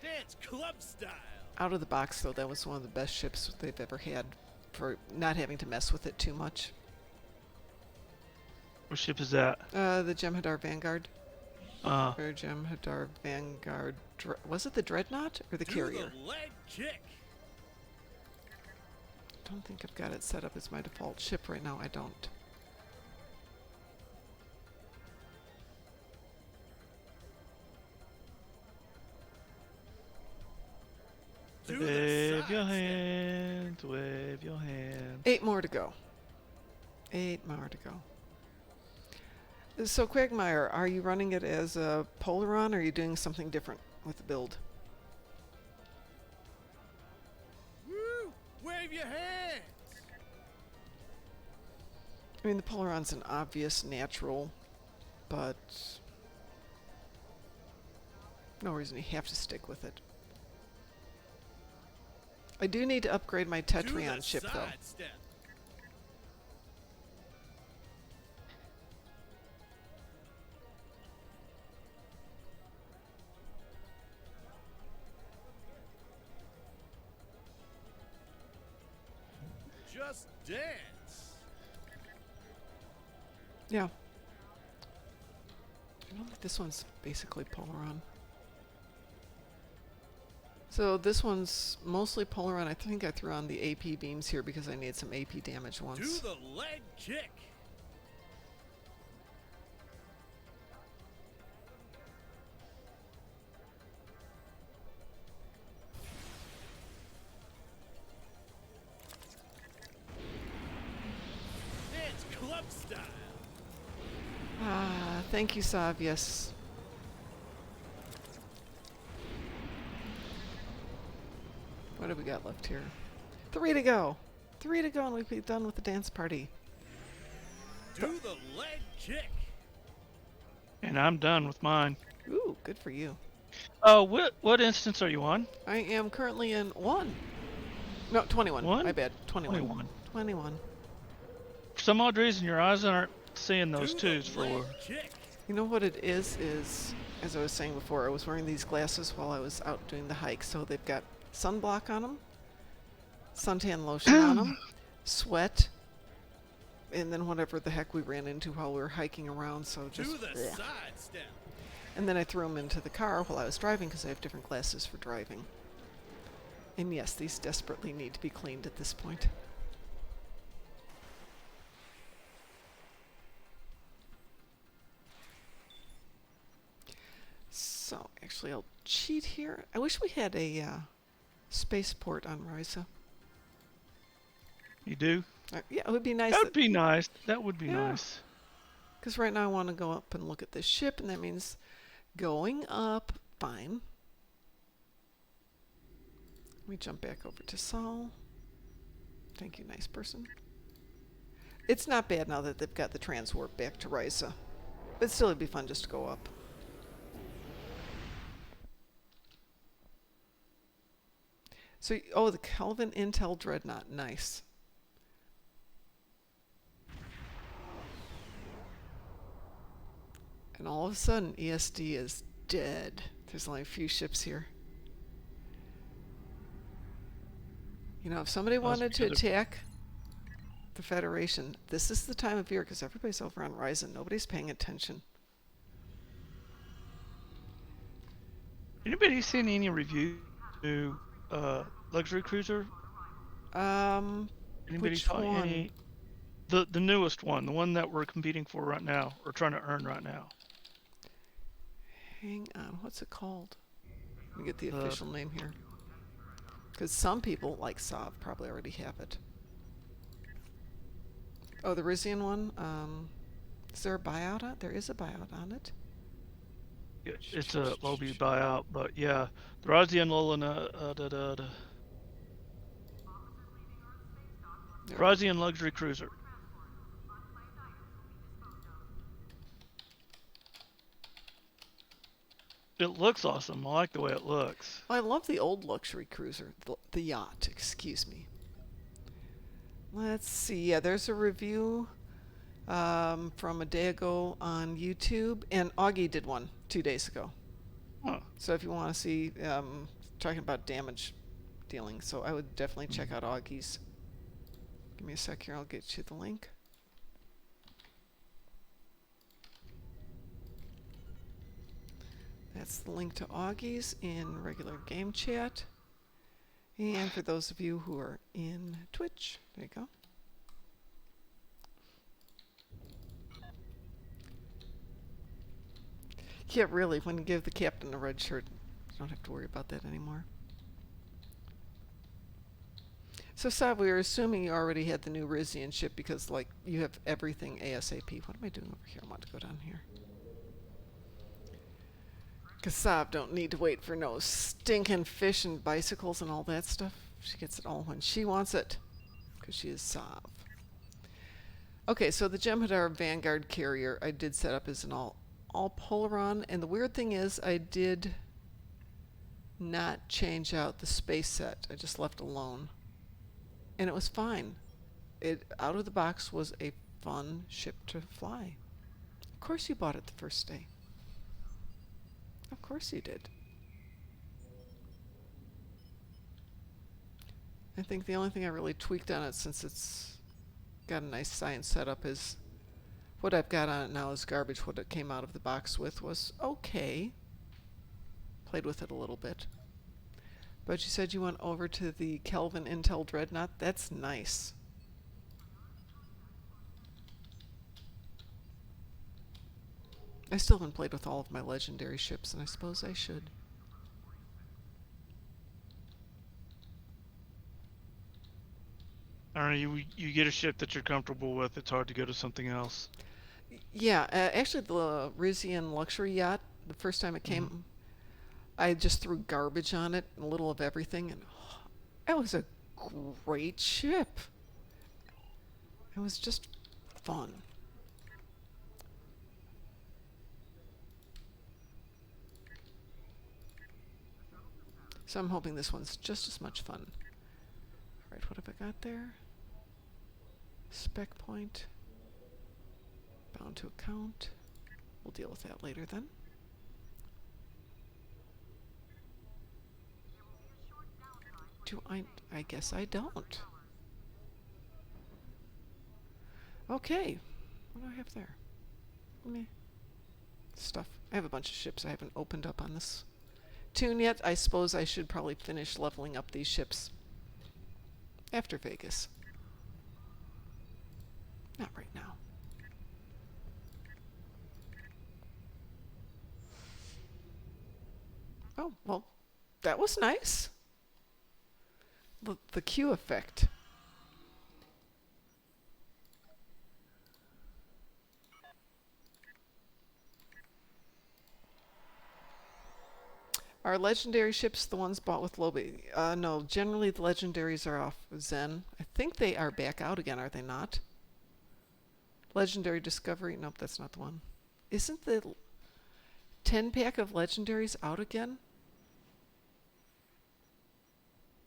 Dance club style. Out of the box, though, that was one of the best ships they've ever had for not having to mess with it too much. What ship is that? The Jem'Hadar Vanguard. Uh, Or Jem'Hadar Vanguard. Was it the Dreadnought or the Do Carrier? the leg kick. Don't think I've got it set up as my default ship right now. I don't. Do the wave your sidestep. hand, wave your hand. 8 more to go. 8 more to go. So, Quagmire, are you running it as a Polaron, or are you doing something different with the build? Woo! Wave your hands. I mean, the Polaron's an obvious natural, but no reason you have to stick with it. I do need to upgrade my Do Tetrion the ship, though. sidestep. Just dance. Yeah. I don't think this one's basically Polaron. So this one's mostly Polaron. I think I threw on the AP beams here because I need some AP damage Do once. the leg kick. Dance club style. Ah, thank you, Savius. What have we got left here? 3 to go. 3 to go and we'll be done with the dance party. Do the leg kick. And I'm done with mine. Ooh, good for you. What instance are you on? I am currently in 1. No, 21. One? My bad. 21. 21. 21. For some odd reason, your eyes aren't seeing those Do the twos for. leg kick. You know what it is, as I was saying before, I was wearing these glasses while I was out doing the hike, so they've got sunblock on them, suntan lotion on them, sweat, and then whatever the heck we ran into while we were hiking around, so just... Do the blech. sidestep. And then I threw them into the car while I was driving because I have different glasses for driving. And yes, these desperately need to be cleaned at this point. So, actually, I'll cheat here. I wish we had a spaceport on Risa. You do? Yeah, it would be nice. That would be nice. That would be Yeah. nice. Because right now I want to go up and look at this ship, and that means going up. Fine. Let me jump back over to Saul. Thank you, nice person. It's not bad now that they've got the transwarp back to Risa. But still, it'd be fun just to go up. So, oh, the Kelvin Intel Dreadnought. Nice. And all of a sudden, ESD is dead. There's only a few ships here. You know, if somebody wanted to attack the Federation, this is the time of year because everybody's over on Ryzen. Nobody's paying attention. Anybody seen any review to luxury cruiser? Anybody Which saw one? any? The newest one, the one that we're competing for right now, or trying to earn right now. Hang on, what's it called? Let me get the The- official name here. Because some people, like Sav, probably already have it. Oh, the Rizian one? Is there a buyout on it? There is a buyout on it. It's a Moby buyout, but yeah, the Razian Lolana, There. Razian luxury cruiser. It looks awesome. I like the way it looks. I love the old luxury cruiser, the yacht, excuse me. Let's see. Yeah, there's a review from a day ago on YouTube, and Augie did one 2 days ago. Huh. So if you want to see, talking about damage dealing, so I would definitely check out Augie's. Give me a sec here, I'll get you the link. That's the link to Augie's in regular game chat. And for those of you who are in Twitch, there you go. Yeah, really, when you give the captain a red shirt, you don't have to worry about that anymore. So, Sav, we were assuming you already had the new Rizian ship because, like, you have everything ASAP. What am I doing over here? I want to go down here. Because Sav don't need to wait for no stinking fish and bicycles and all that stuff. She gets it all when she wants it. Because she is Sav. Okay, so the Jem'Hadar Vanguard carrier I did set up as an all Polaron. And the weird thing is I did not change out the space set. I just left alone. And it was fine. It out of the box was a fun ship to fly. Of course you bought it the first day. Of course you did. I think the only thing I really tweaked on it, since it's got a nice science setup, is what I've got on it now is garbage. What it came out of the box with was okay. Played with it a little bit. But you said you went over to the Kelvin Intel Dreadnought. That's nice. I still haven't played with all of my legendary ships, and I suppose I should. I don't know. You get a ship that you're comfortable with. It's hard to go to something else. Yeah, actually the Rizian luxury yacht, the first time it came, I just threw garbage on it, a little of everything, and it was a great ship. It was just fun. So I'm hoping this one's just as much fun. Alright, what have I got there? Spec point. Bound to account. We'll deal with that later then. Do I guess I don't. Okay. What do I have there? Meh. Stuff. I have a bunch of ships I haven't opened up on this tune yet. I suppose I should probably finish leveling up these ships after Vegas. Not right now. Oh, well, that was nice. The Q effect. Are legendary ships the ones bought with Lobby? No, generally the legendaries are off Zen. I think they are back out again, are they not? Legendary Discovery? Nope, that's not the one. Isn't the 10-pack of legendaries out again?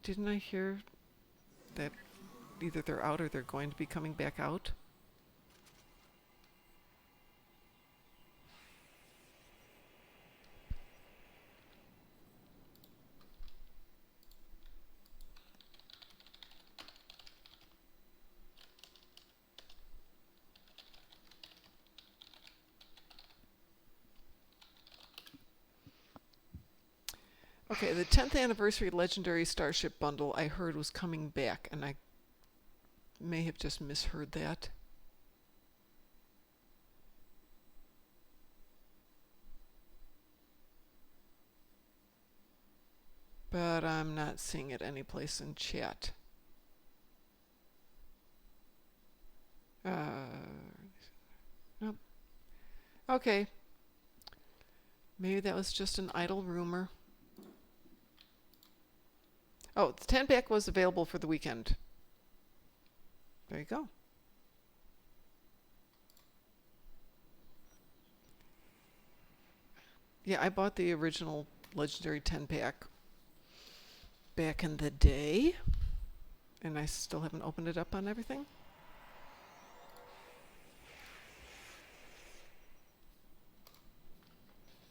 Didn't I hear that either they're out or they're going to be coming back out? Okay, the 10th anniversary Legendary Starship bundle I heard was coming back, and I may have just misheard that. But I'm not seeing it anyplace in chat. Nope. Okay. Maybe that was just an idle rumor. Oh, the 10-pack was available for the weekend. There you go. Yeah, I bought the original Legendary 10-pack back in the day. And I still haven't opened it up on everything.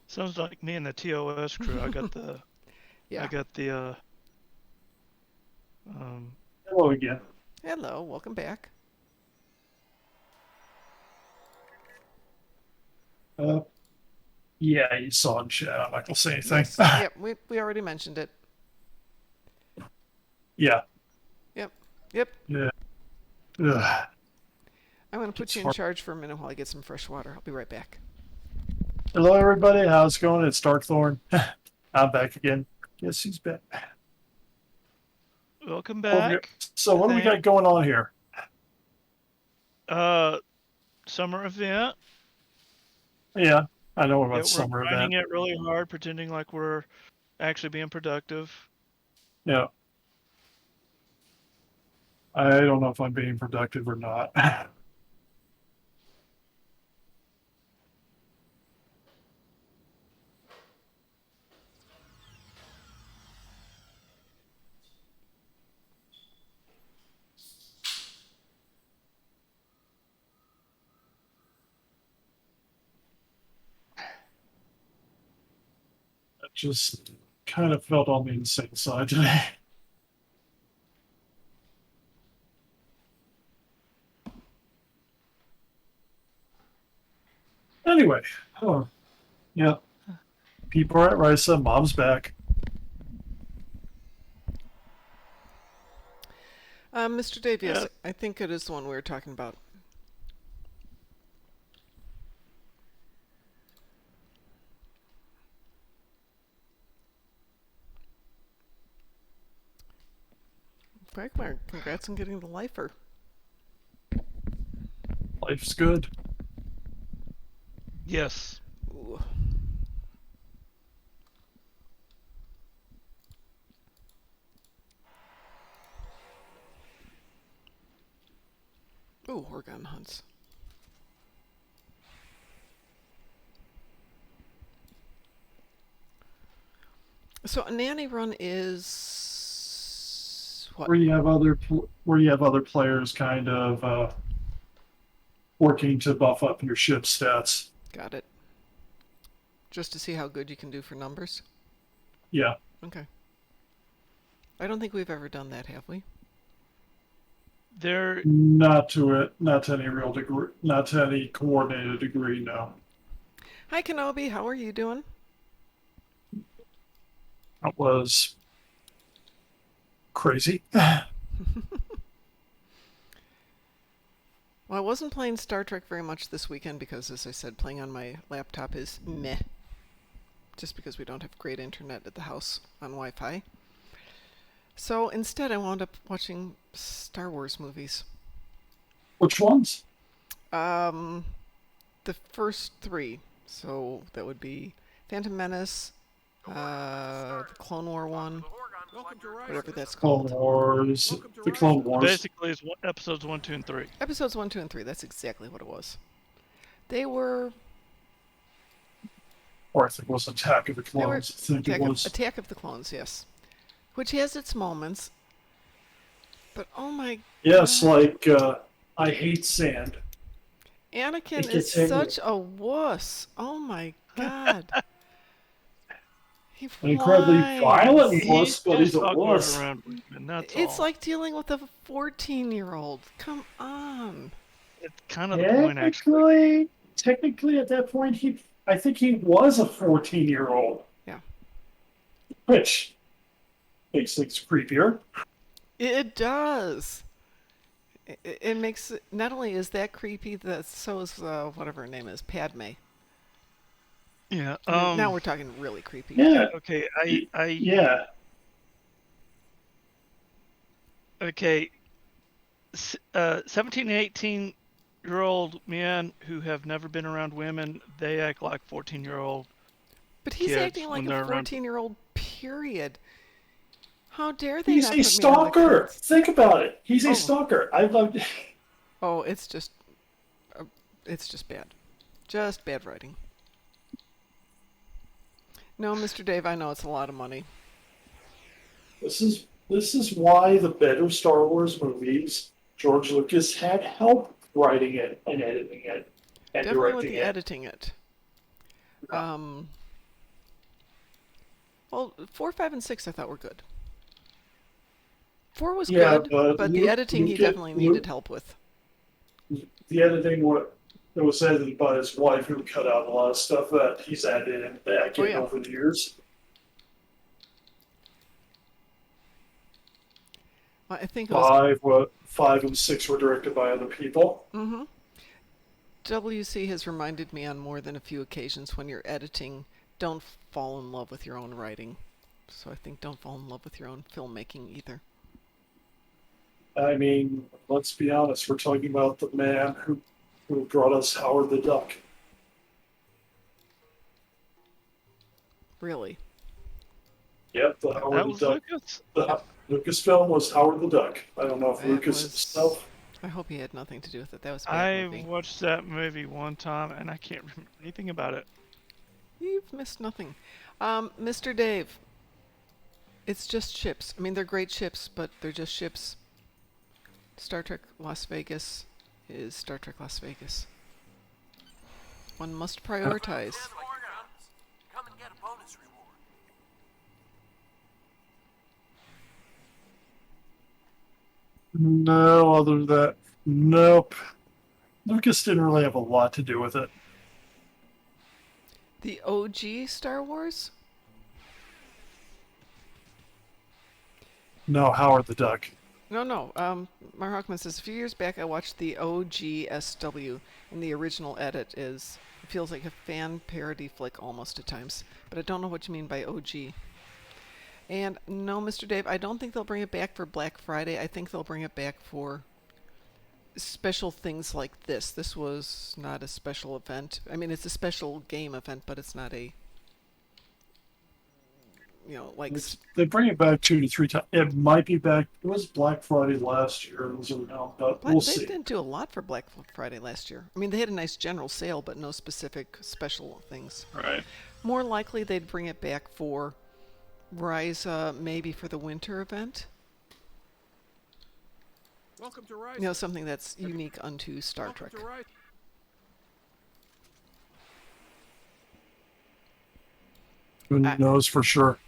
Sounds like me and the TOS crew. I got the Yeah. I got the Hello again. Hello, welcome back. Yeah, you saw in chat. I'm not gonna say anything. Yes. Yep, we already mentioned it. Yeah. Yep. Yeah. Ugh. I'm going to put It's you in hard. charge for a minute while I get some fresh water. I'll be right back. Hello, everybody. How's it going? It's Darkthorn. I'm back again. Yes, he's back. welcome Over here. back. So, what do we got Thank- going on here? Summer event. Yeah, I know about Yeah, we're summer grinding event. it really hard, pretending like we're actually being productive. Yeah. I don't know if I'm being productive or not. I just kind of felt on the insane side today. Anyway, yeah. People are at Risa. Mom's back. Mr. Dave, yes, Yeah. I think it is the one we were talking about. Quagmire, congrats on getting the lifer. Life's good. Yes. Ooh. Ooh, Oregon hunts. So a nanny run is what? Where you have other players kind of working to buff up your ship stats. Got it. Just to see how good you can do for numbers? Yeah. Okay. I don't think we've ever done that, have we? There. Not to any real degree, not to any coordinated degree, no. Hi, Kenobi. How are you doing? It was crazy. Well, I wasn't playing Star Trek very much this weekend because, as I said, playing on my laptop is meh. Just because we don't have great internet at the house on Wi-Fi. So instead, I wound up watching Star Wars movies. Which ones? The first three. So that would be Phantom Menace, the Clone War one, Welcome to Risa. whatever that's Clone called. Wars. The Clone Wars. Basically, it's episodes 1, 2, and 3. Episodes 1, 2, and 3. That's exactly what it was. They were Or I think it was Attack of the Clones. I think it was. Attack of the Clones, yes. Which has its moments. But oh my Yes, God. like I hate sand. Anakin It is gets angry. such a wuss. Oh my God. He An incredibly flies. violent wuss, but he's just a awkward wuss. around women, that's It's all. like dealing with a 14-year-old. Come on. It's kind of the point, actually. Technically, at that point, I think he was a 14-year-old. Yeah. Which makes things creepier. It does. It makes it, not only is that creepy, that so is whatever her name is, Padme. Yeah. Now we're talking really creepy. Yeah. Okay. I Yeah. Okay, 17 and 18-year-old men who have never been around women, they act like 14-year-old But he's kids acting like when a they're around. 14-year-old, period. How dare they He's not a put me on the stalker. kids? Think about it. He's a Oh. stalker. I love. Oh, it's just bad. Just bad writing. No, Mr. Dave, I know it's a lot of money. This is why the better Star Wars movies, George Lucas had help writing it and editing it and Definitely with directing the it. editing it. Well, 4, 5, and 6 I thought were good. 4 was Yeah, good, but but the editing he definitely needed help with. The editing, what it was edited by his wife, who cut out a lot of stuff that he's added in back Oh, in yeah. over the years. I think it was 5 and 6 were directed by other people. WC has reminded me on more than a few occasions when you're editing, don't fall in love with your own writing. So I think don't fall in love with your own filmmaking either. I mean, let's be honest. We're talking about the man who brought us Howard the Duck. Really. Yep, the That Howard was the Duck. Lucas. The Lucasfilm was Howard the Duck. I don't know if That Lucas was- himself. I hope he had nothing to do with it. That was a bad I movie. watched that movie one time and I can't remember anything about it. You've missed nothing. Mr. Dave, it's just ships. I mean, they're great ships, but they're just ships. Star Trek Las Vegas is Star Trek Las Vegas. One must prioritize. 10 Horgons. Come and get a bonus reward. No, other than that, nope. Lucas didn't really have a lot to do with it. The OG Star Wars? No, Howard the Duck. No. Mark Hockman says, a few years back I watched the OG SW, and the original edit it feels like a fan parody flick almost at times. But I don't know what you mean by OG. And no, Mr. Dave, I don't think they'll bring it back for Black Friday. I think they'll bring it back for special things like this. This was not a special event. I mean, it's a special game event, but it's not a, like... They bring it back 2 to 3 times. It might be back. It was Black Friday last year. It was around, but we'll They see. didn't do a lot for Black Friday last year. I mean, they had a nice general sale, but no specific special things. Right. More likely, they'd bring it back for Risa, maybe for the winter event. Welcome to Risa. Something that's unique unto Star Trek. Welcome to Risa. Who knows for sure?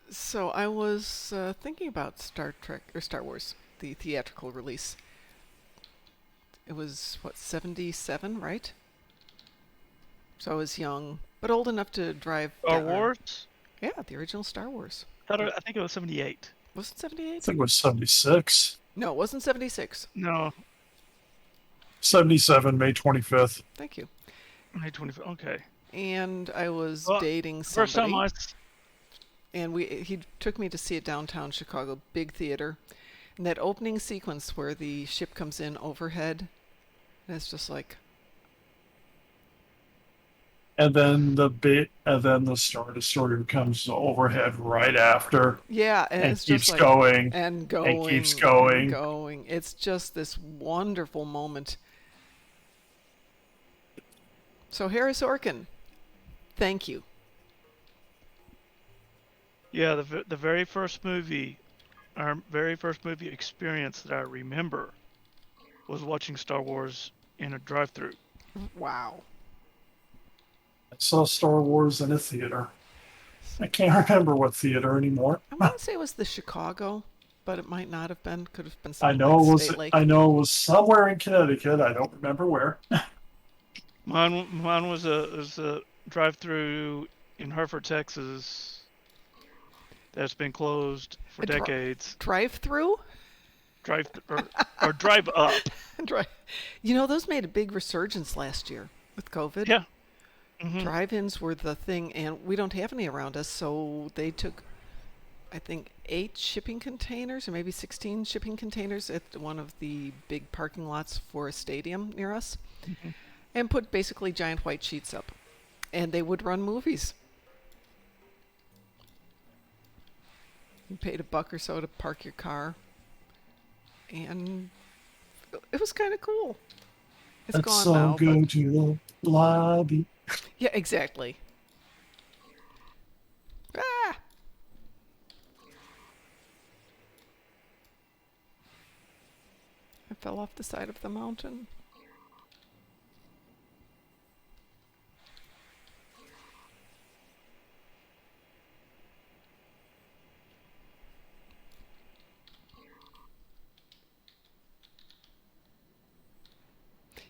So I was thinking about Star Trek or Star Wars, the theatrical release. It was 77, right? So I was young, but old enough to drive. Star Wars? Yeah, the original Star Wars. I think it was 78. Was it I 78? think it was 76. No, it wasn't 76. No, 77, May 25th. Thank you. May 25th. Okay. And I was Well, dating First somebody. time And he took me to see it downtown Chicago, big theater. And that opening sequence where the ship comes in overhead, and it's just like, And then the Star Destroyer comes overhead right after yeah, and and it's keeps just like, going. and going, keeps going. and going. It's just this wonderful moment. So Harris Orkin, thank you. Yeah, the very first movie, our very first movie experience that I remember was watching Star Wars in a drive-through. Wow. I saw Star Wars in a theater. I can't remember what theater anymore. I want to say it was the Chicago, but it might not have been. Could have been I something know like it was. State Lake. I know it was somewhere in Connecticut. I don't remember where. Mine was a drive-through in Hereford, Texas. That's been closed for A dri- decades. Drive-through? Or drive up. Those made a big resurgence last year with COVID. Yeah. Mm-hmm. Drive-ins were the thing, and we don't have any around us, so they took I think, 8 shipping containers or maybe 16 shipping containers at one of the big parking lots for a stadium near us, and put basically giant white sheets up. And they would run movies. You paid $1 or so to park your car, and it was kind of cool. It's Let's gone all now. go But to the lobby. yeah, exactly. Ah! I fell off the side of the mountain.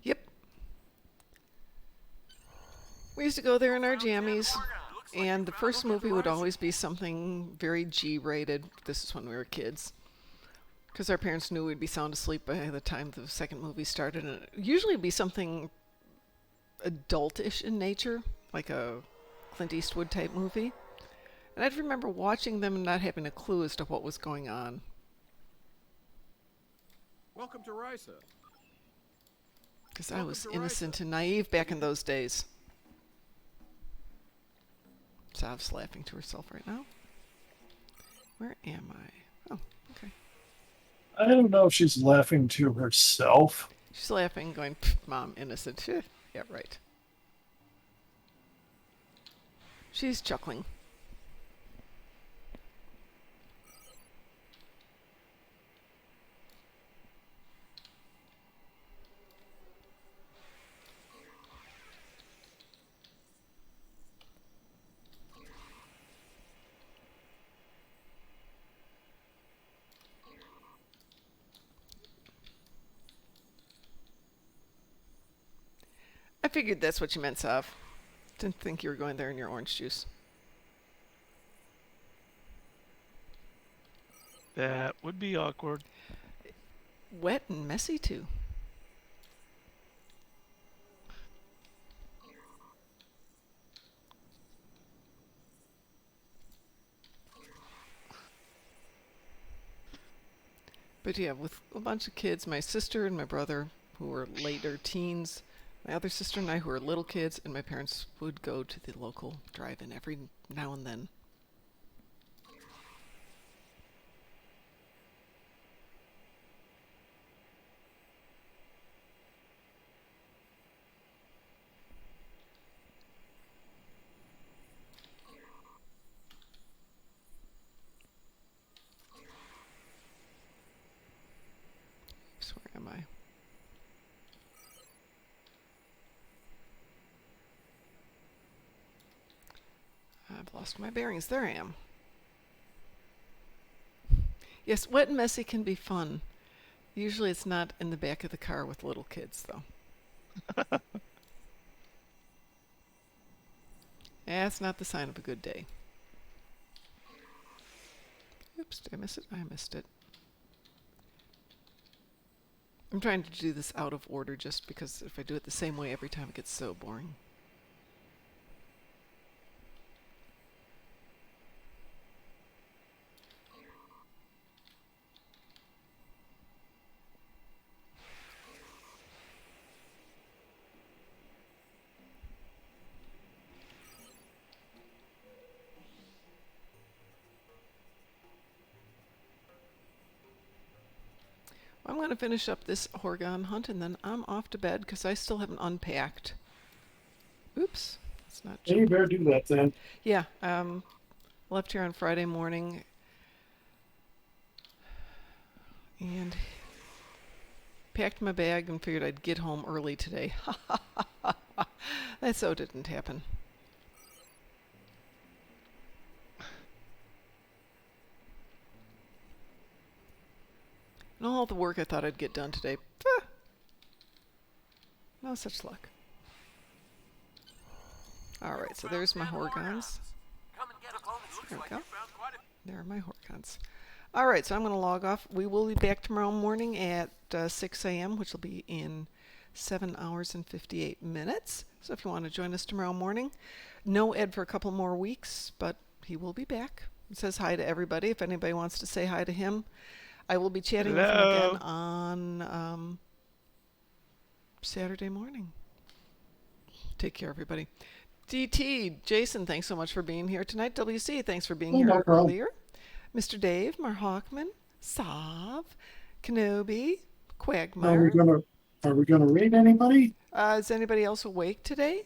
Yep. We used to go there in our jammies, and the first movie would always be something very G-rated. This is when we were kids, because our parents knew we'd be sound asleep by the time the second movie started, and it usually would be something adultish in nature, like a Clint Eastwood type movie. And I'd remember watching them and not having a clue as to what was going on. Welcome to Risa. Because I was innocent and naive back in those days. Sav's laughing to herself right now. Where am I? Oh, okay. I don't know if she's laughing to herself. She's laughing, going, Mom, innocent. Yeah, right. She's chuckling. I figured that's what you meant, Sav. Didn't think you were going there in your orange juice. That would be awkward. Wet and messy, too. But yeah, with a bunch of kids, my sister and my brother, who were later teens, my other sister and I, who were little kids, and my parents would go to the local drive-in every now and then. So where am I? I've lost my bearings. There I am. Yes, wet and messy can be fun. Usually it's not in the back of the car with little kids, though. That's not the sign of a good day. Oops, did I miss it? I missed it. I'm trying to do this out of order just because if I do it the same way every time it gets so boring. I'm going to finish up this Horgon hunt and then I'm off to bed because I still haven't unpacked. Oops, that's not Yeah, you better do that then. Yeah, left here on Friday morning and packed my bag and figured I'd get home early today. That so didn't happen. And all the work I thought I'd get done today, no such luck. Alright, so there's my Horgons. Come and get a bonus. Looks There we like go. you found quite a There are my Horgons. Alright, so I'm going to log off. We will be back tomorrow morning at 6 a.m., which will be in 7 hours and 58 minutes. So if you want to join us tomorrow morning, no Ed for a couple more weeks, but he will be back. says hi to everybody. If anybody wants to say hi to him, I will be chatting with him Hello. again on Saturday morning. Take care, everybody. DT, Jason, thanks so much for being here tonight. WC, thanks for being Oh, here no problem. earlier. Mr. Dave, Marhawkman, Sav, Kenobi, Quagmire. Are we gonna read anybody? Is anybody else awake today?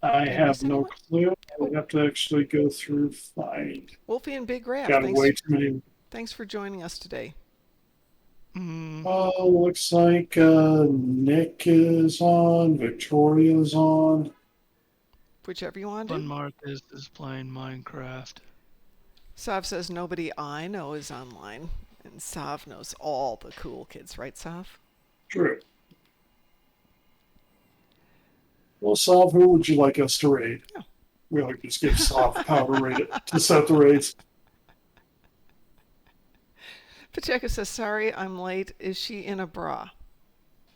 I Did I have miss no anyone? clue. I Oh. have to actually go through find. Wolfie and Big Raph, Got way too many. thanks for joining us today. Oh, looks like Nick is on. Victoria's on. Whichever you want to Fun do. Marcus is playing Minecraft. Sav says nobody I know is online. And Sav knows all the cool kids, right, Sav? True. Well, Sav, who would you like us to raid? Oh. We like just give Sav power to rate it to set the raids. Pacheco says, sorry, I'm late. Is she in a bra?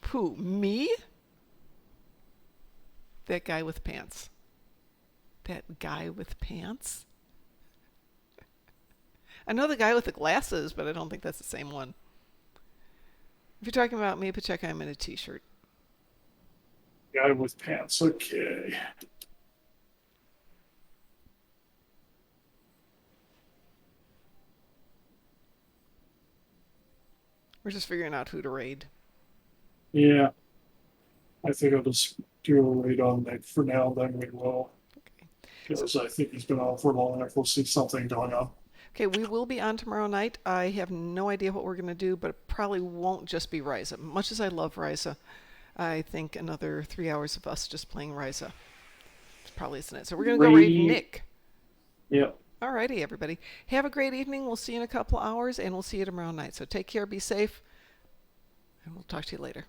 Who, me? That guy with pants. That guy with pants? I know the guy with the glasses, but I don't think that's the same one. If you're talking about me, Pacheco, I'm in a t-shirt. Guy with pants. Okay. We're just figuring out who to raid. Yeah. I think I'll just do a raid on Nick for now, then we will. Okay. Because I think he's been on for long enough. We'll see something going on. Okay, we will be on tomorrow night. I have no idea what we're going to do, but it probably won't just be Risa. Much as I love Risa, I think another 3 hours of us just playing Risa probably isn't it. So we're going to go raid Nick. Yep. Alrighty, everybody. Have a great evening. We'll see you in a couple hours, and we'll see you tomorrow night. So take care, be safe, and we'll talk to you later.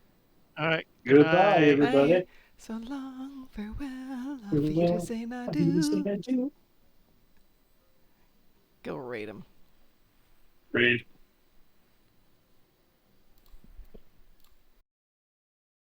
All right. Goodbye, night. everybody. Bye. So long, farewell, auf Wiedersehen, adieu. Go raid him. Raid.